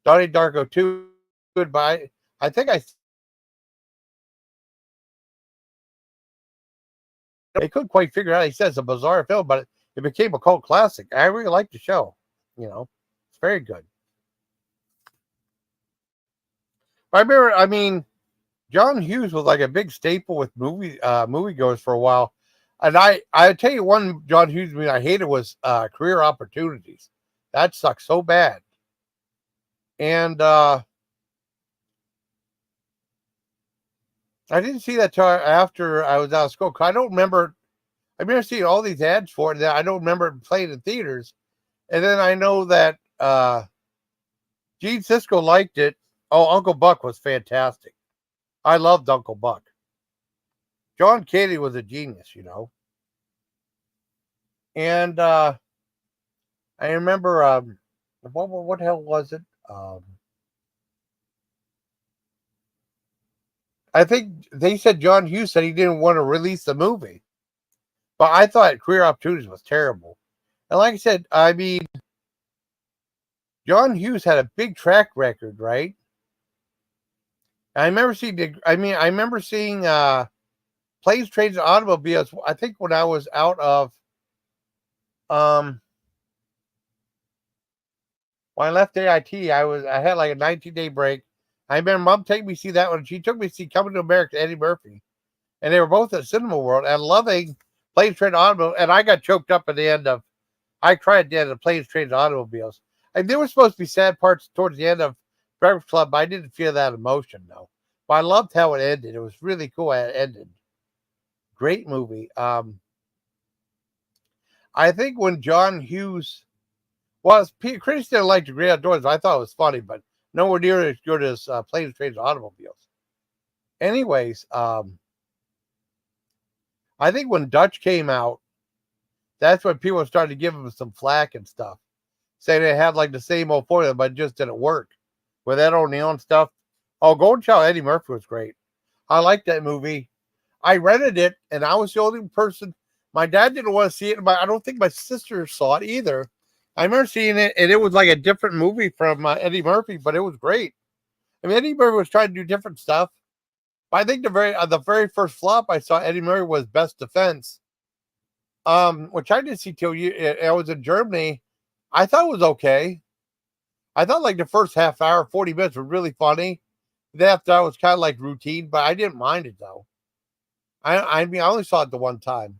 Donnie Darko 2, goodbye. I think I couldn't quite figure out. He says a bizarre film, but it became a cult classic. I really like the show. You know, it's very good. I remember, I mean, John Hughes was like a big staple with moviegoers for a while. And I tell you one John Hughes movie I hated was Career Opportunities. That sucked so bad. And I didn't see that till after I was out of school. I don't remember. I remember seeing all these ads for it. That I don't remember it playing in theaters. And then I know that Gene Siskel liked it. Oh, Uncle Buck was fantastic. I loved Uncle Buck. John Candy was a genius, you know. And I remember what the hell was it? I think they said John Hughes said he didn't want to release the movie, but I thought Career Opportunities was terrible. And like I said, I mean, John Hughes had a big track record, right? I remember seeing Planes, Trains, and Automobiles. I think when I was out of um when I left AIT, I had like a 19-day break. I remember Mom taking me to see that one. She took me to see Coming to America, Eddie Murphy, and they were both at Cinema World and loving Planes, Trains, and Automobiles. And I got choked up at the end of. I cried at the end of Planes, Trains, and Automobiles. And there were supposed to be sad parts towards the end of Breakfast Club, but I didn't feel that emotion though. But I loved how it ended. It was really cool how it ended. Great movie. I think when John Hughes critics didn't like The Great Outdoors. I thought it was funny, but nowhere near as good as Planes, Trains, and Automobiles. Anyways, I think when Dutch came out, that's when people started to give him some flack and stuff, saying they had like the same old formula, but it just didn't work with Ed O'Neill and stuff. Oh, Golden Child, Eddie Murphy was great. I liked that movie. I rented it, and I was the only person. My dad didn't want to see it, but I don't think my sister saw it either. I remember seeing it, and it was like a different movie from Eddie Murphy, but it was great. I mean, Eddie Murphy was trying to do different stuff. But I think the very first flop I saw Eddie Murphy was Best Defense, which I didn't see till I was in Germany. I thought it was okay. I thought like the first half hour, 40 minutes was really funny. Then after that was kind of like routine, but I didn't mind it though. I mean, I only saw it the one time.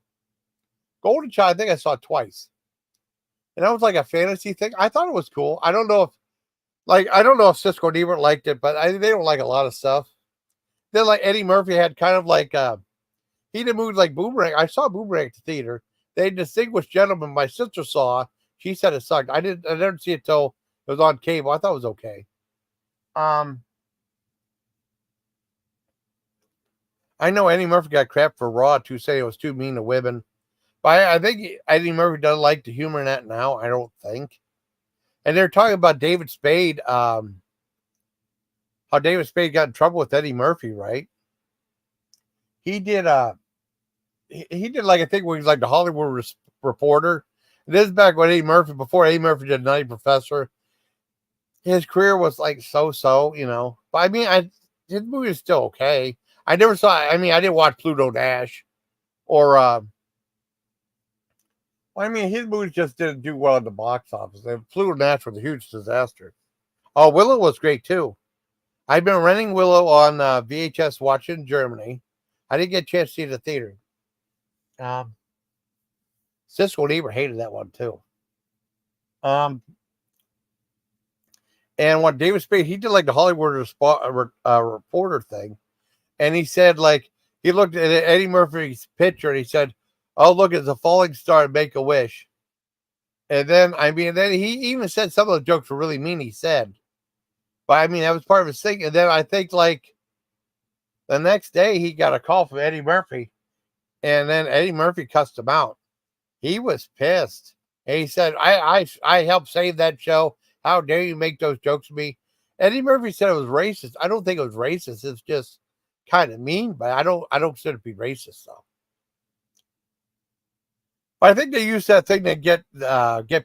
Golden Child, I think I saw it twice. And that was like a fantasy thing. I thought it was cool. I don't know if Cisco and Ebert liked it, but they don't like a lot of stuff. Then like Eddie Murphy had kind of like he did movies like Boomerang. I saw Boomerang at the theater. They Distinguished Gentleman. My sister saw. She said it sucked. I didn't see it till it was on cable. I thought it was okay. Um, I know Eddie Murphy got crap for Raw too, saying it was too mean to women. But I think Eddie Murphy doesn't like the humor in that now. I don't think. And they're talking about David Spade. How David Spade got in trouble with Eddie Murphy, right? He did. He did like a thing where he's like the Hollywood Reporter. This is back when Eddie Murphy, before Eddie Murphy did Nutty Professor. His career was like so, you know. But I mean, his movie is still okay. I never saw. I mean, I didn't watch Pluto Nash or. Well, I mean, his movies just didn't do well at the box office. And Pluto Nash was a huge disaster. Oh, Willow was great too. I've been renting Willow on VHS watching in Germany. I didn't get a chance to see it at the theater. Um, Cisco and Ebert hated that one too. Um, and what David Spade, he did like the Hollywood Reporter thing, and he said like he looked at Eddie Murphy's picture and he said, "Oh, look, it's a falling star. Make a wish." And then I mean, then he even said some of the jokes were really mean. He said, but I mean that was part of his thing. And then I think like the next day he got a call from Eddie Murphy, and then Eddie Murphy cussed him out. He was pissed. And he said, I helped save that show. How dare you make those jokes to me? Eddie Murphy said it was racist. I don't think it was racist. It's just kind of mean, but I don't consider it to be racist though. But I think they use that thing to get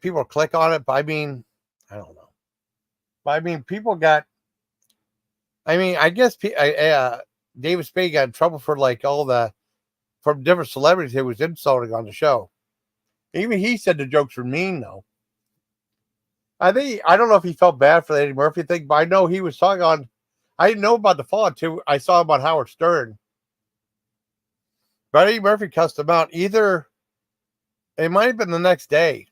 people to click on it. But I mean, I don't know. But I mean, people got. I mean, I guess David Spade got in trouble for like all the from different celebrities he was insulting on the show. Even he said the jokes were mean though. I don't know if he felt bad for the Eddie Murphy thing, but I know he was talking on. I didn't know about the fall until I saw him on Howard Stern. But Eddie Murphy cussed him out. Either it might have been the next day.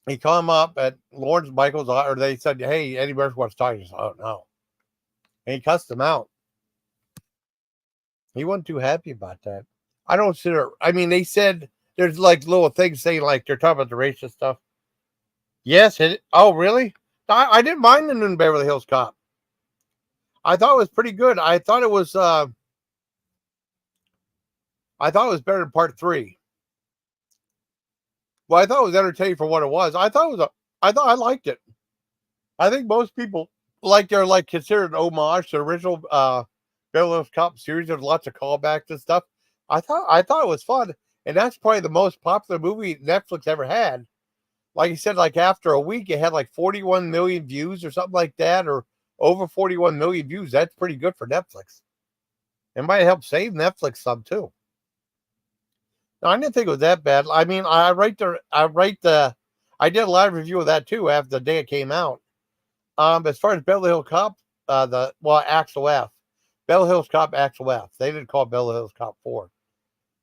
He called him up at Lawrence Michaels, or they said, "Hey, Eddie Murphy wants to talk." He said, "Oh no," and he cussed him out. He wasn't too happy about that. I don't consider. I mean, they said there's like little things saying like they're talking about the racist stuff. Yes. Oh, really? I didn't mind the new Beverly Hills Cop. I thought it was pretty good. I thought it was better than part three. Well, I thought it was entertaining for what it was. I thought I liked it. I think most people like considered an homage to the original Beverly Hills Cop series. There's lots of callbacks and stuff. I thought it was fun, and that's probably the most popular movie Netflix ever had. Like you said, like after a week, it had like 41 million views or something like that, or over 41 million views. That's pretty good for Netflix. It might help save Netflix some too. No, I didn't think it was that bad. I mean, I did a live review of that too after the day it came out. As far as Beverly Hills Cop, Axel F. Beverly Hills Cop Axel F. They didn't call it Beverly Hills Cop 4,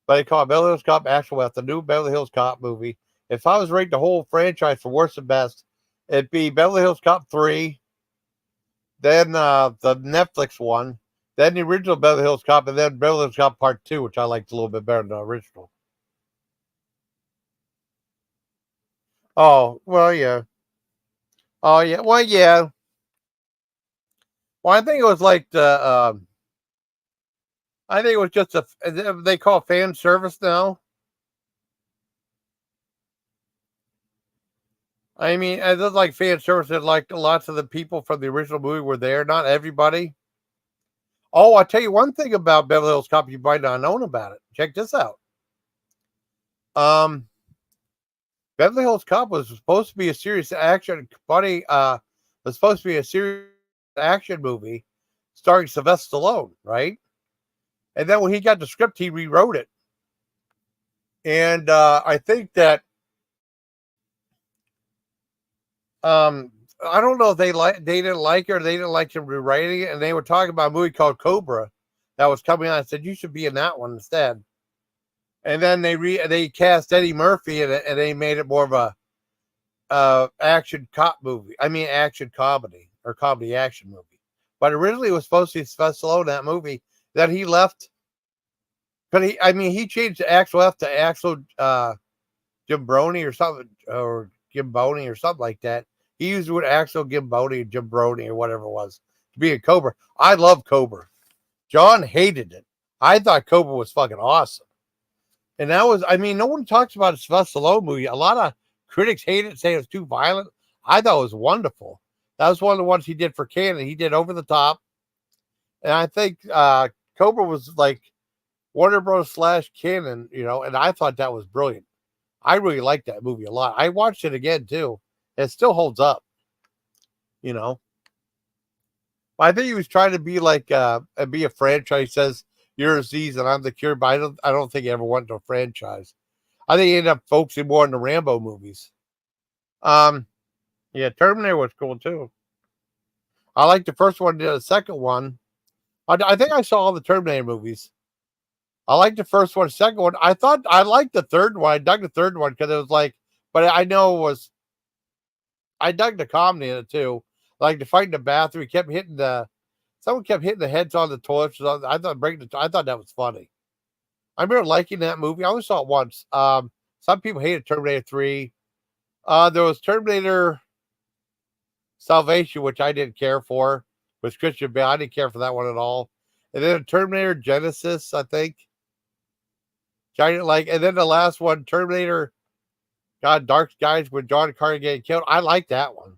but they call it Beverly Hills Cop Axel F. The new Beverly Hills Cop movie. If I was rating the whole franchise for worst and best, it'd be Beverly Hills Cop 3, then the Netflix one, then the original Beverly Hills Cop, and then Beverly Hills Cop Part 2, which I liked a little bit better than the original. Oh, well, yeah. Oh, yeah. Well, yeah. Well, I think it was like the. I think it was just a. They call it fan service now. I mean, it was like fan service. That like lots of the people from the original movie were there. Not everybody. Oh, I'll tell you one thing about Beverly Hills Cop you might not known about it. Check this out. Um, Beverly Hills Cop was supposed to be a serious action buddy. Was supposed to be a serious action movie starring Sylvester Stallone, right? And then when he got the script, he rewrote it. And I think that I don't know if they didn't like it or they didn't like him rewriting it, and they were talking about a movie called Cobra that was coming out. I said you should be in that one instead. And then they cast Eddie Murphy in it, and they made it more of a action cop movie. I mean, action comedy or comedy action movie. But originally, it was supposed to be Sylvester Stallone, that movie. Then he left. But he changed the Axel F to Axel Gimbroni or something, or Gimboni or something like that. He used the word Axel Gimboni or Gimbroni or whatever it was to be a Cobra. I love Cobra. John hated it. I thought Cobra was fucking awesome. And that was, no one talks about a Sylvester Stallone movie. A lot of critics hate it, say it was too violent. I thought it was wonderful. That was one of the ones he did for Canada. He did Over the Top. And I think Cobra was like Warner Bros. / Canon, and I thought that was brilliant. I really liked that movie a lot. I watched it again too. It still holds up, you know. I think he was trying to be like be a franchise. He says you're Aziz and I'm the cure, but I don't think he ever went to a franchise. I think he ended up focusing more on the Rambo movies. Um, yeah, Terminator was cool too. I liked the first one. The second one, I think I saw all the Terminator movies. I liked the first one. Second one, I thought I liked the third one. I dug the third one because it was like, but I know it was. I dug the comedy in it too. Like the fight in the bathroom, he kept hitting someone kept hitting the heads on the toilet. I thought that was funny. I remember liking that movie. I only saw it once. Some people hated Terminator 3. There was Terminator Salvation, which I didn't care for, with Christian Bale. I didn't care for that one at all. And then Terminator Genesis, I think. Which I didn't like. And then the last one, Terminator Dark Skies with John Connor getting killed. I like that one.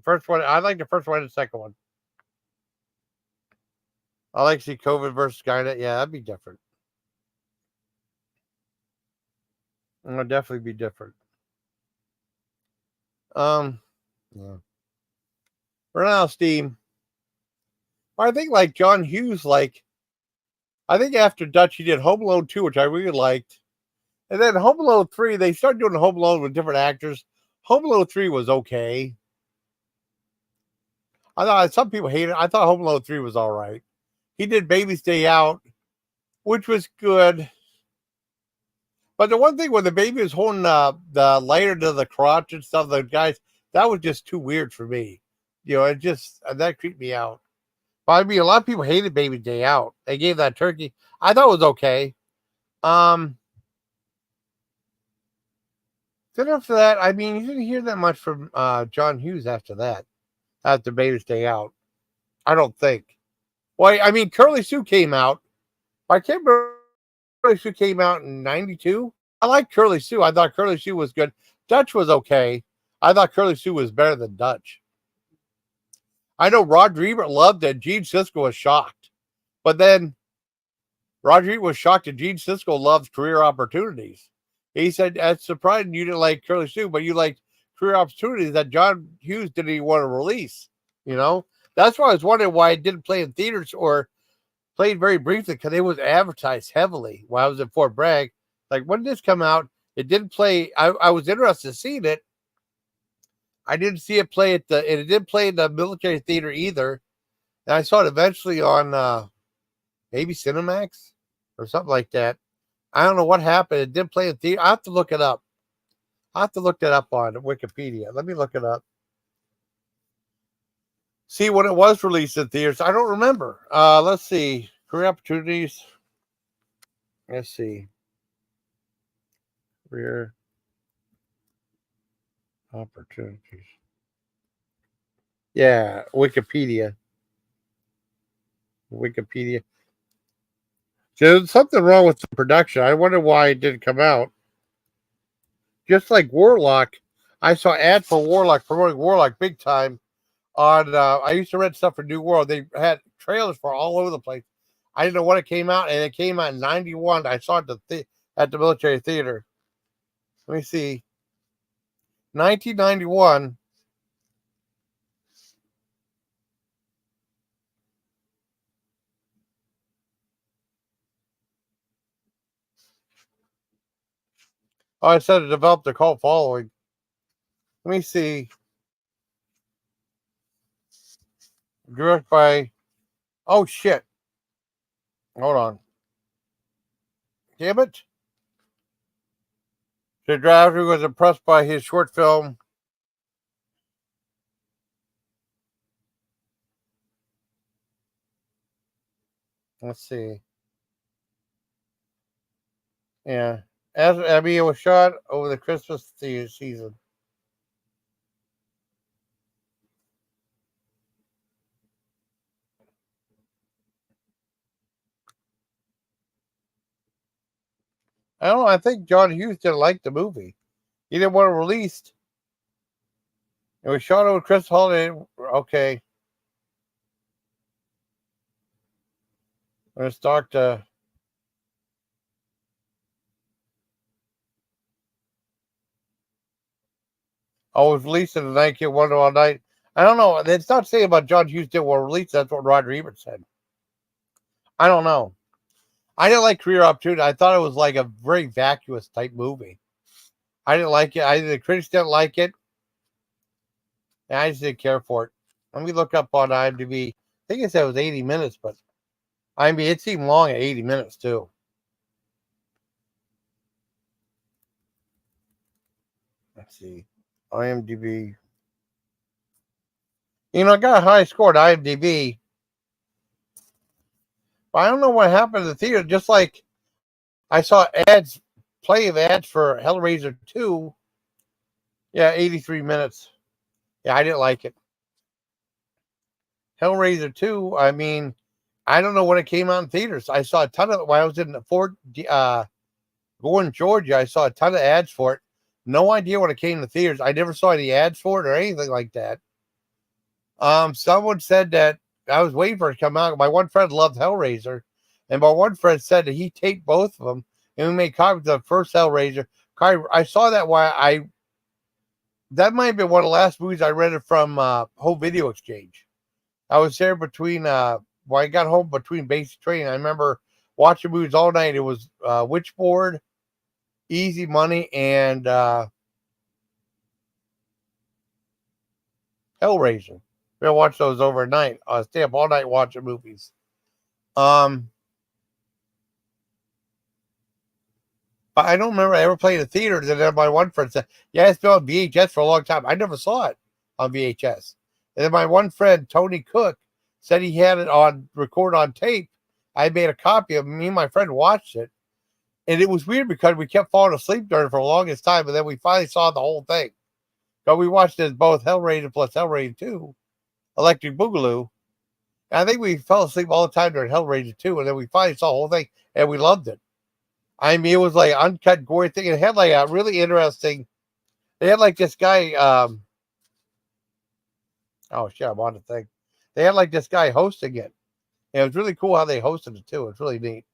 First one, I like the first one and the second one. I like to see COVID versus Skynet. Yeah, that'd be different. It'll definitely be different. Yeah. For now, Steam. I think like John Hughes, I think after Dutch, he did Home Alone 2, which I really liked. And then Home Alone 3, they started doing Home Alone with different actors. Home Alone 3 was okay. I thought some people hated it. I thought Home Alone 3 was all right. He did Baby's Day Out, which was good. But the one thing when the baby was holding the lighter to the crotch and stuff, the guys, that was just too weird for me. It just, that creeped me out. But a lot of people hated Baby Day Out. They gave that turkey. I thought it was okay. Then after that, you didn't hear that much from John Hughes after that, after Baby's Day Out. I don't think. Well, Curly Sue came out. I can't remember. Curly Sue came out in '92. I like Curly Sue. I thought Curly Sue was good. Dutch was okay. I thought Curly Sue was better than Dutch. I know Roger Ebert loved it. Gene Siskel was shocked. But then Roger Ebert was shocked that Gene Siskel loved Career Opportunities. He said, it's surprising you didn't like Curly Sue, but you liked Career Opportunities that John Hughes didn't even want to release. That's why I was wondering why it didn't play in theaters or played very briefly, because it was advertised heavily while I was at Fort Bragg. Like, when did this come out? It didn't play. I was interested in seeing it. I didn't see it play and it didn't play in the military theater either. And I saw it eventually on maybe Cinemax or something like that. I don't know what happened. It didn't play in theater. I have to look it up. I have to look that up on Wikipedia. Let me look it up. See when it was released in theaters. I don't remember. Let's see. Career Opportunities. Let's see. Career Opportunities. Yeah, Wikipedia. Wikipedia. There's something wrong with the production. I wonder why it didn't come out. Just like Warlock, I saw ads for Warlock, promoting Warlock big time on. I used to rent stuff for New World. They had trailers for all over the place. I didn't know when it came out, and it came out in '91. I saw it at the military theater. Let me see. 1991. Oh, I said it developed a cult following. Let me see. Directed by. Oh shit! Hold on. Damn it! The director was impressed by his short film. Let's see. Yeah, it was shot over the Christmas season. I don't know. I think John Hughes didn't like the movie. He didn't want it released. It was shot over Christmas holiday. Okay. Let's start to. I was released in the night. Kid Wonder all night. I don't know. It's not saying about John Hughes didn't want to release. That's what Roger Ebert said. I don't know. I didn't like Career Opportunity. I thought it was like a very vacuous type movie. I didn't like it. The critics didn't like it. And I just didn't care for it. Let me look up on IMDb. I think it said it was 80 minutes, but I mean, it seemed long at 80 minutes, too. Let's see. IMDb. I got a high score at IMDb. But I don't know what happened to the theater. Just like I saw plenty of ads for Hellraiser 2. Yeah, 83 minutes. Yeah, I didn't like it. Hellraiser 2, I mean, I don't know when it came out in theaters. I saw a ton of it when I was in Fort Gordon, Georgia. I saw a ton of ads for it. No idea when it came to theaters. I never saw any ads for it or anything like that. Someone said that I was waiting for it to come out. My one friend loved Hellraiser, and my one friend said that he taped both of them, and we made copies of the first Hellraiser. I saw that that might have been one of the last movies I rented from Home Video Exchange. I was there between when I got home between basic training. I remember watching movies all night. It was Witchboard, Easy Money, and Hellraiser. I watch those overnight. I stay up all night watching movies. But I don't remember I ever playing in theaters. And then my one friend said, "Yeah, it's been on VHS for a long time." I never saw it on VHS. And then my one friend Tony Cook said he had it on record on tape. I made a copy of it. Me and my friend watched it, and it was weird because we kept falling asleep during it for the longest time. But then we finally saw the whole thing. But we watched it as both Hellraiser plus Hellraiser 2, Electric Boogaloo. And I think we fell asleep all the time during Hellraiser 2, and then we finally saw the whole thing, and we loved it. I mean, it was like an uncut, gory thing. It had like a really interesting. They had like this guy. Oh shit, I'm on the thing. They had like this guy hosting it. And it was really cool how they hosted it too. It's really neat.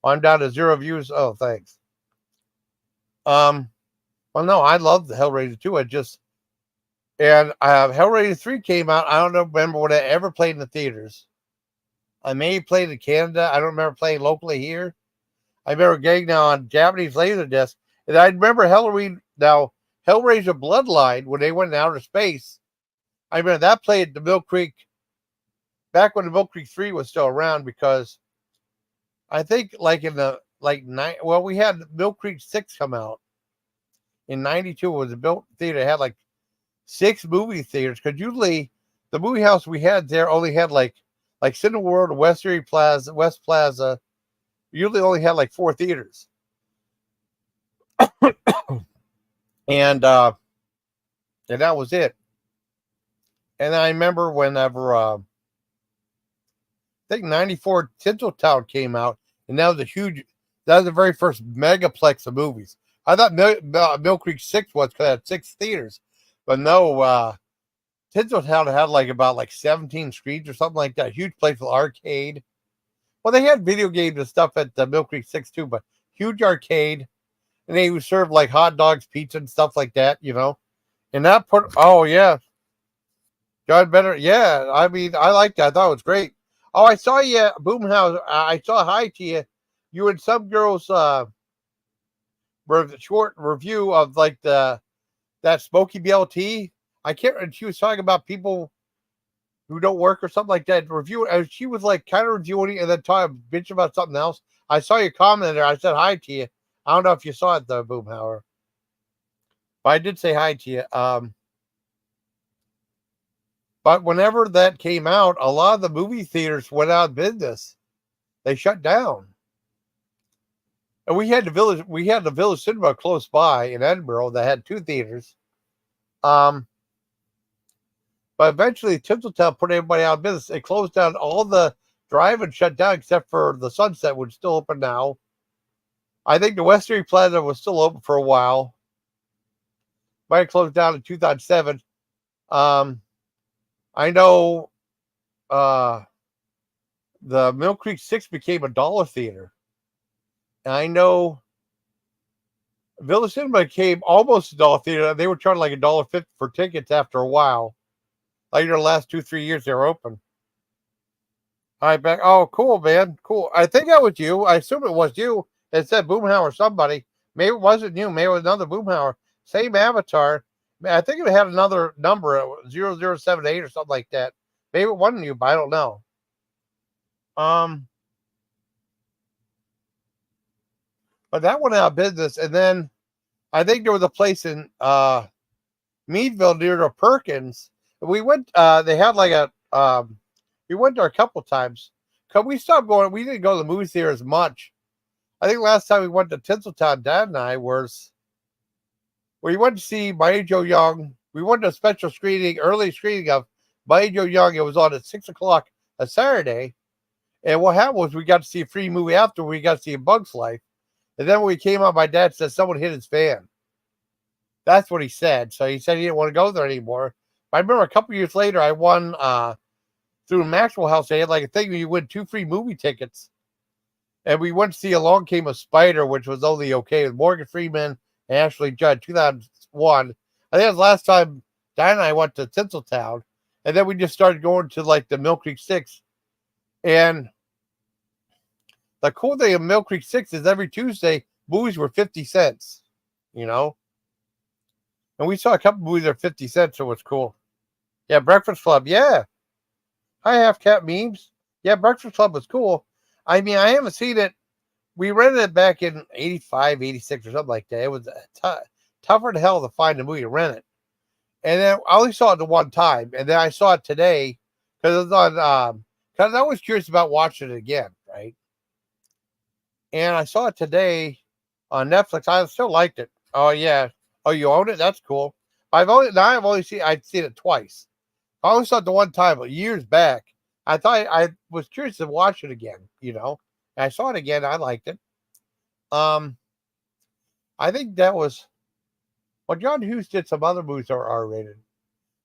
I'm down to 0 views. Oh, thanks. Well, no, I love the Hellraiser 2. And Hellraiser 3 came out. I don't remember when I ever played in the theaters. I may have played in Canada. I don't remember playing locally here. I remember getting now on Japanese Laserdisc. And I remember Hellraiser Bloodline when they went in outer space. I remember that played at the Mill Creek back when the Mill Creek 3 was still around, because I think like in the we had Mill Creek 6 come out in 92. It was a built theater. It had like 6 movie theaters, because usually the movie house we had there only had like Cineworld, West Plaza usually only had like 4 theaters. And that was it. And I remember whenever think 94 Tinseltown came out, and that was a huge, that was the very first megaplex of movies. I thought Mill Creek 6 was because it had 6 theaters, but no, Tinseltown had about 17 screens or something like that. Huge place with arcade. Well, they had video games and stuff at the Mill Creek 6 too, but huge arcade. And they would serve like hot dogs, pizza, and stuff like that, And that oh, yeah. John Benner, yeah. I mean, I liked it. I thought it was great. Oh, I saw you, Boomhouse. I saw hi to you. You and some girls short review of that Smoky BLT. I can't. She was talking about people who don't work or something like that. Review. She was kind of reviewing it and then talking bitch about something else. I saw your comment there. I said hi to you. I don't know if you saw it though, Boomhauer. But I did say hi to you. But whenever that came out, a lot of the movie theaters went out of business. They shut down. And we had the Village Cinema close by in Edinburgh that had 2 theaters. But eventually Tinseltown put everybody out of business. It closed down all the drive-in, shut down except for the Sunset, which is still open now. I think the West Erie Plaza was still open for a while. Might have closed down in 2007. I know the Mill Creek 6 became a dollar theater. And I know Village Cinema became almost a dollar theater. They were charging like $1.50 for tickets after a while. Like the last 2-3 years they were open. All right, back. Oh, cool, man. Cool. I think that was you. I assume it was you. It said Boomhauer or somebody. Maybe it wasn't you. Maybe it was another Boomhauer. Same avatar. I think it had another number, 0078 or something like that. Maybe it wasn't you, but I don't know. But that went out of business. And then I think there was a place in Meadville near the Perkins. We went, they had we went there a couple times. Cause we stopped going, we didn't go to the movie theater as much. I think last time we went to Tinseltown, Dad and I we went to see Mighty Joe Young. We went to a special early screening of Mighty Joe Young. It was on at 6 o'clock a Saturday. And what happened was we got to see a free movie after. We got to see A Bug's Life. And then when we came out, my dad said someone hit his van. That's what he said. So he said he didn't want to go there anymore. But I remember a couple years later, I won through Maxwell House. They had a thing where you win 2 free movie tickets. And we went to see Along Came a Spider, which was only okay, with Morgan Freeman and Ashley Judd, 2001. I think it was the last time Diane and I went to Tinseltown. And then we just started going to the Mill Creek 6. And the cool thing of Mill Creek 6 is every Tuesday, movies were 50 cents, And we saw a couple movies that were 50 cents, so it was cool. Yeah, Breakfast Club, yeah. Hi, Half Cat Memes. Yeah, Breakfast Club was cool. I mean, I haven't seen it. We rented it back in 85, 86 or something like that. It was tougher than hell to find a movie to rent it. And then I only saw it the one time. And then I saw it today because it was on, because I was curious about watching it again, right? And I saw it today on Netflix. I still liked it. Oh, yeah. Oh, you own it? That's cool. I've seen it twice. I only saw it the one time, but years back. I thought I was curious to watch it again, And I saw it again. I liked it. I think that was, well, John Hughes did some other movies that were R-rated.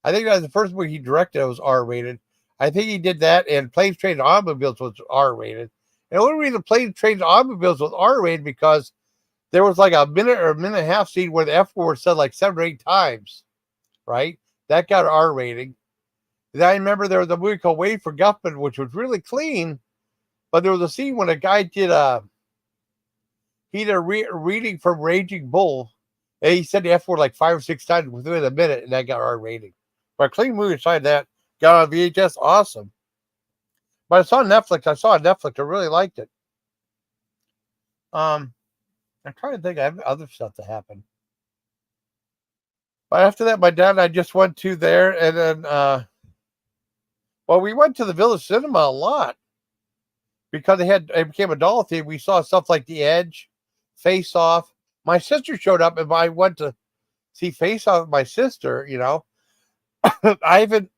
I think that was the first movie he directed that was R-rated. I think he did that, and Planes, Trains, and Automobiles was R-rated. And the only reason Planes, Trains, and Automobiles was R-rated because there was a minute or a minute and a half scene where the F word said 7 or 8 times, right? That got R rating. And I remember there was a movie called Wait for Guffman, which was really clean, but there was a scene when a guy did a reading from Raging Bull, and he said the F word 5 or 6 times within a minute, and that got R rating. But a clean movie inside that got on VHS, awesome. But it's on Netflix. I saw it on Netflix. I really liked it. I'm trying to think of other stuff that happened. But after that, my dad and I just went to there, and then, we went to the Village Cinema a lot because it became a dollar theater. We saw stuff like The Edge, Face Off. My sister showed up, and I went to see Face Off with my sister. I haven't.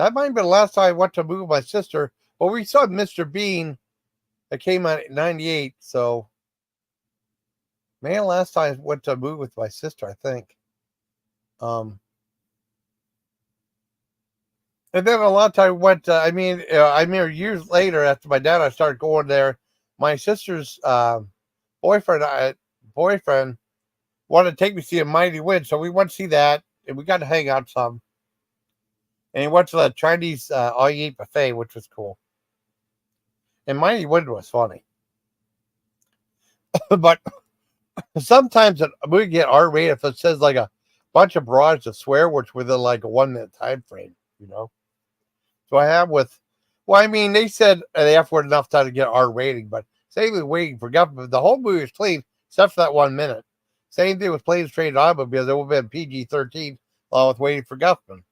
That might have been the last time I went to a movie with my sister. But we saw Mr. Bean that came out in 98. So, man, last time I went to a movie with my sister, I think. And then a lot of time went. I remember years later after my dad, I started going there. My sister's boyfriend wanted to take me to see a Mighty Wind, so we went to see that, and we got to hang out some. And he went to the Chinese all you eat buffet, which was cool. And Mighty Wind was funny, but sometimes we get R-rated if it says like a bunch of broads that swear, which within like a 1 minute time frame, you know. So I have with, well, I mean, they said they have for enough time to get R rating, but same with Waiting for Guffman. The whole movie was clean except for that 1 minute. Same thing with Planes, Trains, and Automobiles. There would have been PG-13 along with Waiting for Guffman.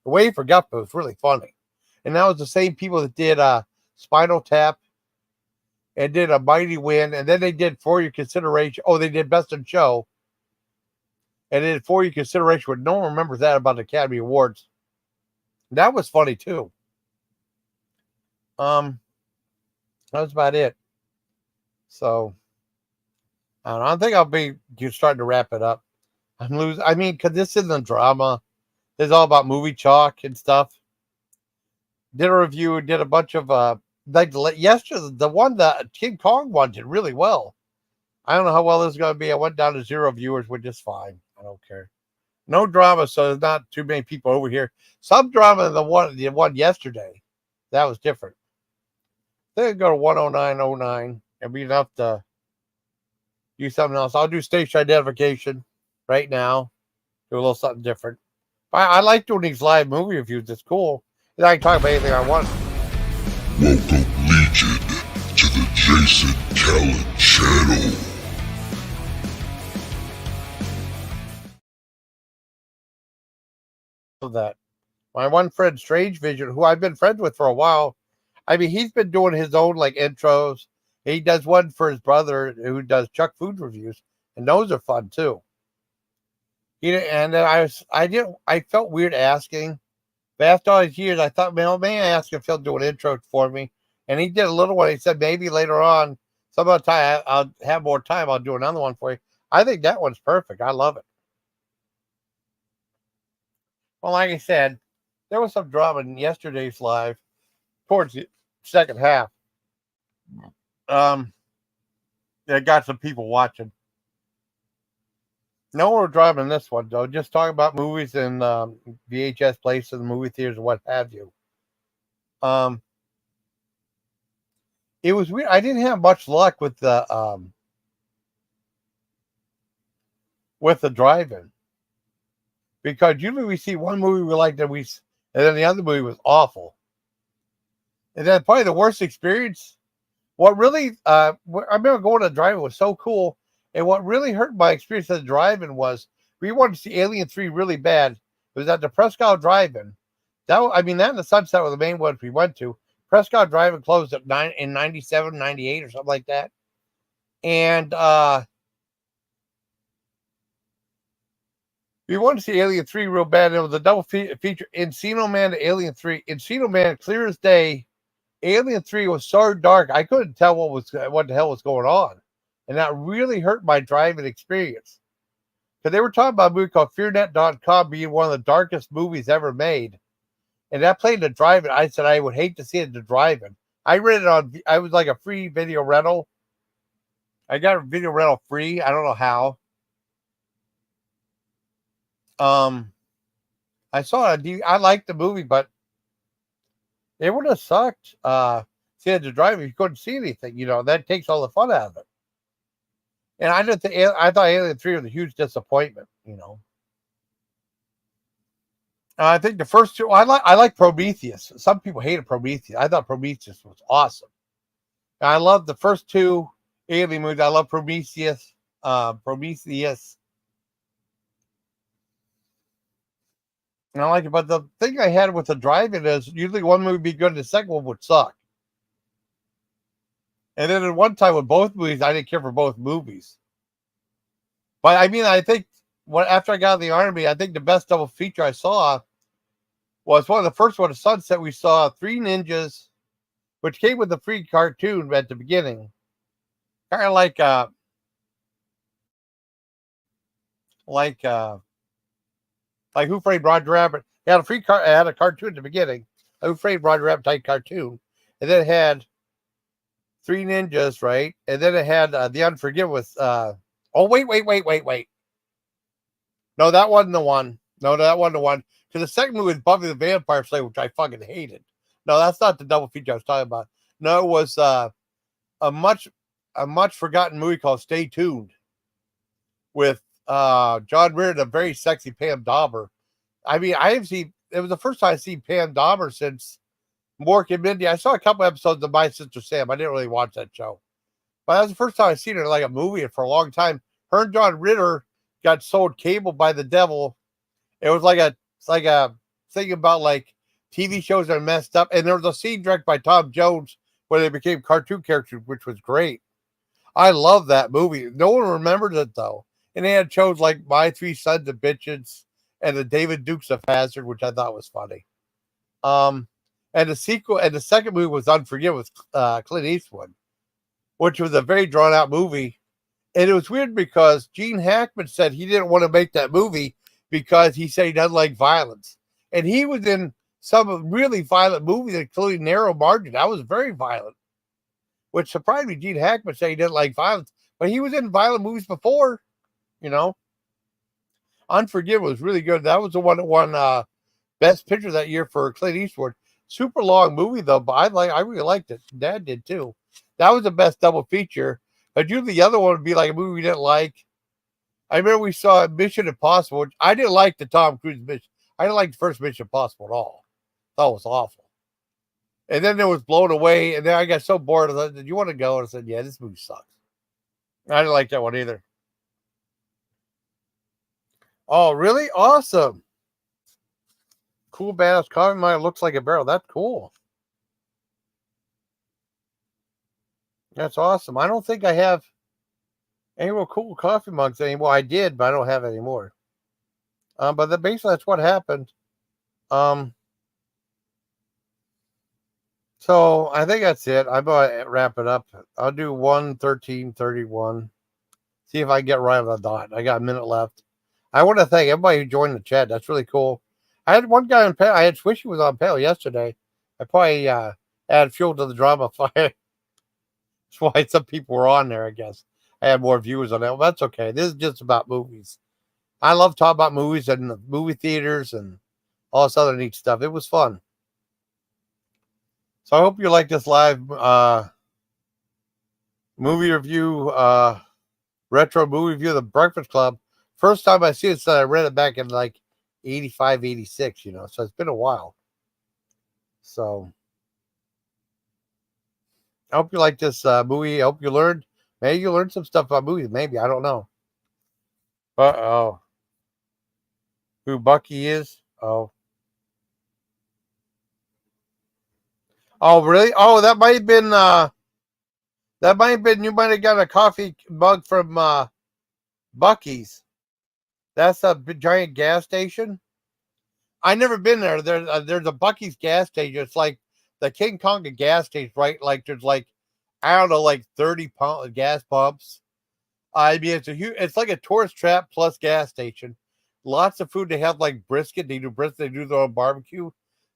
The Waiting for Guffman was really funny. And that was the same people that did Spinal Tap and did A Mighty Wind. And then they did For Your Consideration. Oh, they did Best in Show. And then For Your Consideration, but no one remembers that about the Academy Awards. That was funny too. That was about it. So I don't know. I think I'll be starting to wrap it up. Because this isn't a drama. This is all about movie chalk and stuff. Did a review, did a bunch of yesterday, the one that King Kong one did really well. I don't know how well this is going to be. I went down to 0 viewers, which is fine. I don't care. No drama, so there's not too many people over here. Some drama in the one yesterday. That was different. They go to 10909 and be enough to do something else. I'll do station identification right now. Do a little something different. I like doing these live movie reviews. It's cool. And I can talk about anything I want. Welcome, Legion, to the Jason Callan channel. That my one friend Strange Vision, who I've been friends with for a while, I mean, he's been doing his own like intros. He does one for his brother who does Chuck Food reviews, and those are fun too. And then I felt weird asking, but after all these years, I thought, man, may I ask if he'll do an intro for me? And he did a little one. He said maybe later on, some other time I'll have more time. I'll do another one for you. I think that one's perfect. I love it. Well, like I said, there was some drama in yesterday's live towards the second half. That got some people watching. No more drama in this one, though. Just talking about movies and VHS places, movie theaters, and what have you. It was weird. I didn't have much luck with the drive-in. Because usually we see one movie we like and then the other movie was awful. And then probably the worst experience. What really, I remember going to the drive-in was so cool. And what really hurt my experience at the drive-in was we wanted to see Alien 3 really bad. It was at the Prescott Drive-in. That and the Sunset were the main ones we went to. Prescott Drive-in closed at 97, 98 or something like that. And we wanted to see Alien 3 real bad. It was a double feature, Encino Man to Alien 3. Encino Man, clear as day. Alien 3 was so dark, I couldn't tell what the hell was going on. And that really hurt my driving experience. Because they were talking about a movie called FearNet.com being one of the darkest movies ever made. And that played in the drive-in. I said I would hate to see it in the drive-in. I read it I was like a free video rental. I got a video rental free. I don't know how. I saw it. I liked the movie, but it would have sucked. Seeing the drive-in, you couldn't see anything. That takes all the fun out of it. And I thought Alien 3 was a huge disappointment. I think the first two, I like Prometheus. Some people hated Prometheus. I thought Prometheus was awesome. And I love the first two Alien movies. I love Prometheus. And I like it. But the thing I had with the drive-in is usually one movie would be good and the second one would suck. And then at one time with both movies, I didn't care for both movies. But I think after I got in the Army, I think the best double feature I saw was one of the first one at Sunset. We saw Three Ninjas, which came with a free cartoon at the beginning, kind of like like Who Framed Roger Rabbit. It had a it had a cartoon at the beginning, a Who Framed Roger Rabbit type cartoon, and then it had Three Ninjas, right? And then it had The Unforgiven with. Oh wait. No, that wasn't the one. No, that wasn't the one. Because the second movie was Buffy the Vampire Slayer, which I fucking hated. No, that's not the double feature I was talking about. No, it was a much forgotten movie called Stay Tuned with John Ritter and a very sexy Pam Dauber. I mean, I have seen it was the first time I've seen Pam Dauber since Mork and Mindy. I saw a couple episodes of My Sister Sam. I didn't really watch that show. But that was the first time I've seen her in like a movie for a long time. Her and John Ritter got sold cable by the devil. It was like a thing about like TV shows that are messed up. And there was a scene directed by Tom Jones where they became cartoon characters, which was great. I love that movie. No one remembers it though. And they had shows like My Three Sons of Bitches and the David Dukes of Hazzard, which I thought was funny. And the sequel and the second movie was Unforgiven with Clint Eastwood, which was a very drawn out movie. And it was weird because Gene Hackman said he didn't want to make that movie because he said he doesn't like violence. And he was in some really violent movies, including Narrow Margin. That was very violent, which surprised me. Gene Hackman said he didn't like violence, but he was in violent movies before, you know. Unforgiven was really good. That was the one that won Best Picture that year for Clint Eastwood. Super long movie though, but I really liked it. Dad did too. That was the best double feature. But usually the other one would be like a movie we didn't like. I remember we saw Mission Impossible, which I didn't like the Tom Cruise mission. I didn't like the first Mission Impossible at all. I thought it was awful. And then there was Blown Away, and then I got so bored. I said, "Did you want to go?" And I said, "Yeah, this movie sucks." I didn't like that one either. Oh, really? Awesome. Cool badass coffee mug looks like a barrel. That's cool. That's awesome. I don't think I have any more cool coffee mugs anymore. I did, but I don't have any more. But basically that's what happened. Um, so I think that's it. I'm gonna wrap it up. I'll do 1:13:31. See if I can get right on the dot. I got a minute left. I want to thank everybody who joined the chat. That's really cool. I had one guy on panel. I had Swishy was on panel yesterday. I probably added fuel to the drama fire. That's why some people were on there, I guess. I had more viewers on that. Well, that's okay. This is just about movies. I love talking about movies and the movie theaters and all this other neat stuff. It was fun. So I hope you like this live movie review, retro movie review of The Breakfast Club. First time I see it, so I read it back in like 85, 86, so it's been a while. So I hope you like this movie. I hope you learned. Maybe you learned some stuff about movies. Maybe. I don't know. Uh-oh. Who Bucky is? Oh. Oh, really? Oh, that might have been you might have got a coffee mug from Bucky's. That's a giant gas station. I never been there. There's a Bucky's gas station. It's like the King Kong gas station, right? Like there's like I don't know, like 30 gas pumps. I mean, it's like a tourist trap plus gas station. Lots of food. They have like brisket. They do brisket. They do their own barbecue.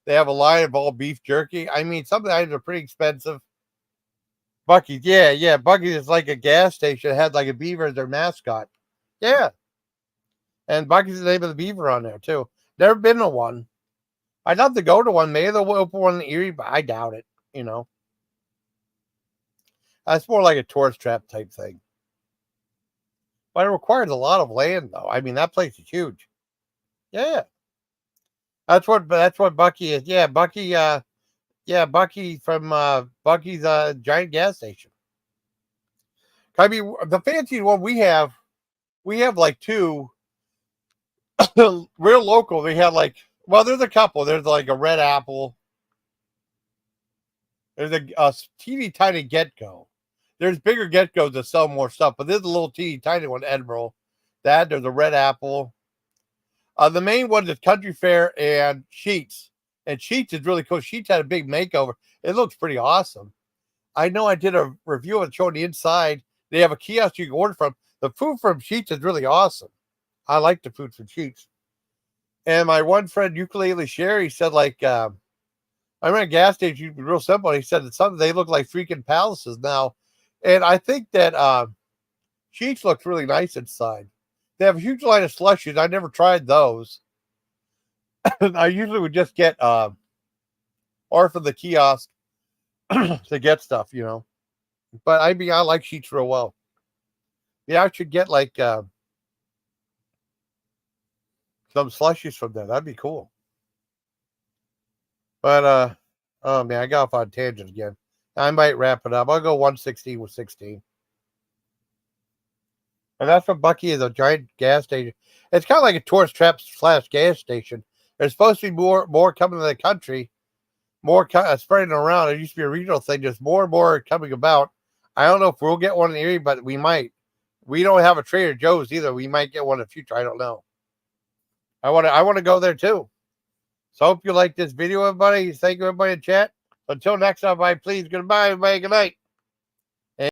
They have a line of all beef jerky. I mean, some of the items are pretty expensive. Bucky's, yeah. Bucky's is like a gas station. It had like a beaver as their mascot. Yeah. And Bucky's is the name of the beaver on there too. Never been to one. I'd love to go to one. Maybe they'll open one in Erie, but I doubt it. That's more like a tourist trap type thing. But it requires a lot of land, though. I mean, that place is huge. Yeah, that's what Bucky is. Yeah, Bucky. Bucky from Bucky's giant gas station. I mean, the fancy one we have like two real local. They have like, well, there's a couple. There's like a Red Apple. There's a teeny tiny Get-Go. There's bigger Get-Go's that sell more stuff, but there's a little teeny tiny one, Edinburgh. There's a Red Apple. The main one is Country Fair and Sheets. And Sheetz is really cool. Sheetz had a big makeover. It looks pretty awesome. I know I did a review of it showing the inside. They have a kiosk you can order from. The food from Sheetz is really awesome. I like the food from Sheetz. And my one friend, Ukulele Sherry, said, like, I ran a gas station, you'd be real simple. He said that some they look like freaking palaces now. And I think that Sheetz looks really nice inside. They have a huge line of slushies. I never tried those. I usually would just get or from the kiosk to get stuff, you know. But I mean, I like Sheetz real well. Yeah, I should get like some slushies from them. That'd be cool. But oh man, I got off on a tangent again. I might wrap it up. I'll go 116 with 16. And that's from Bucky is a giant gas station. It's kind of like a tourist trap / gas station. There's supposed to be more coming to the country, more spreading around. It used to be a regional thing. There's more and more coming about. I don't know if we'll get one in the area, but we might. We don't have a Trader Joe's either. We might get one in the future. I don't know. I want to go there too. So I hope you like this video, everybody. Thank you, everybody in chat. Until next time, everybody, please, goodbye, everybody. Good night.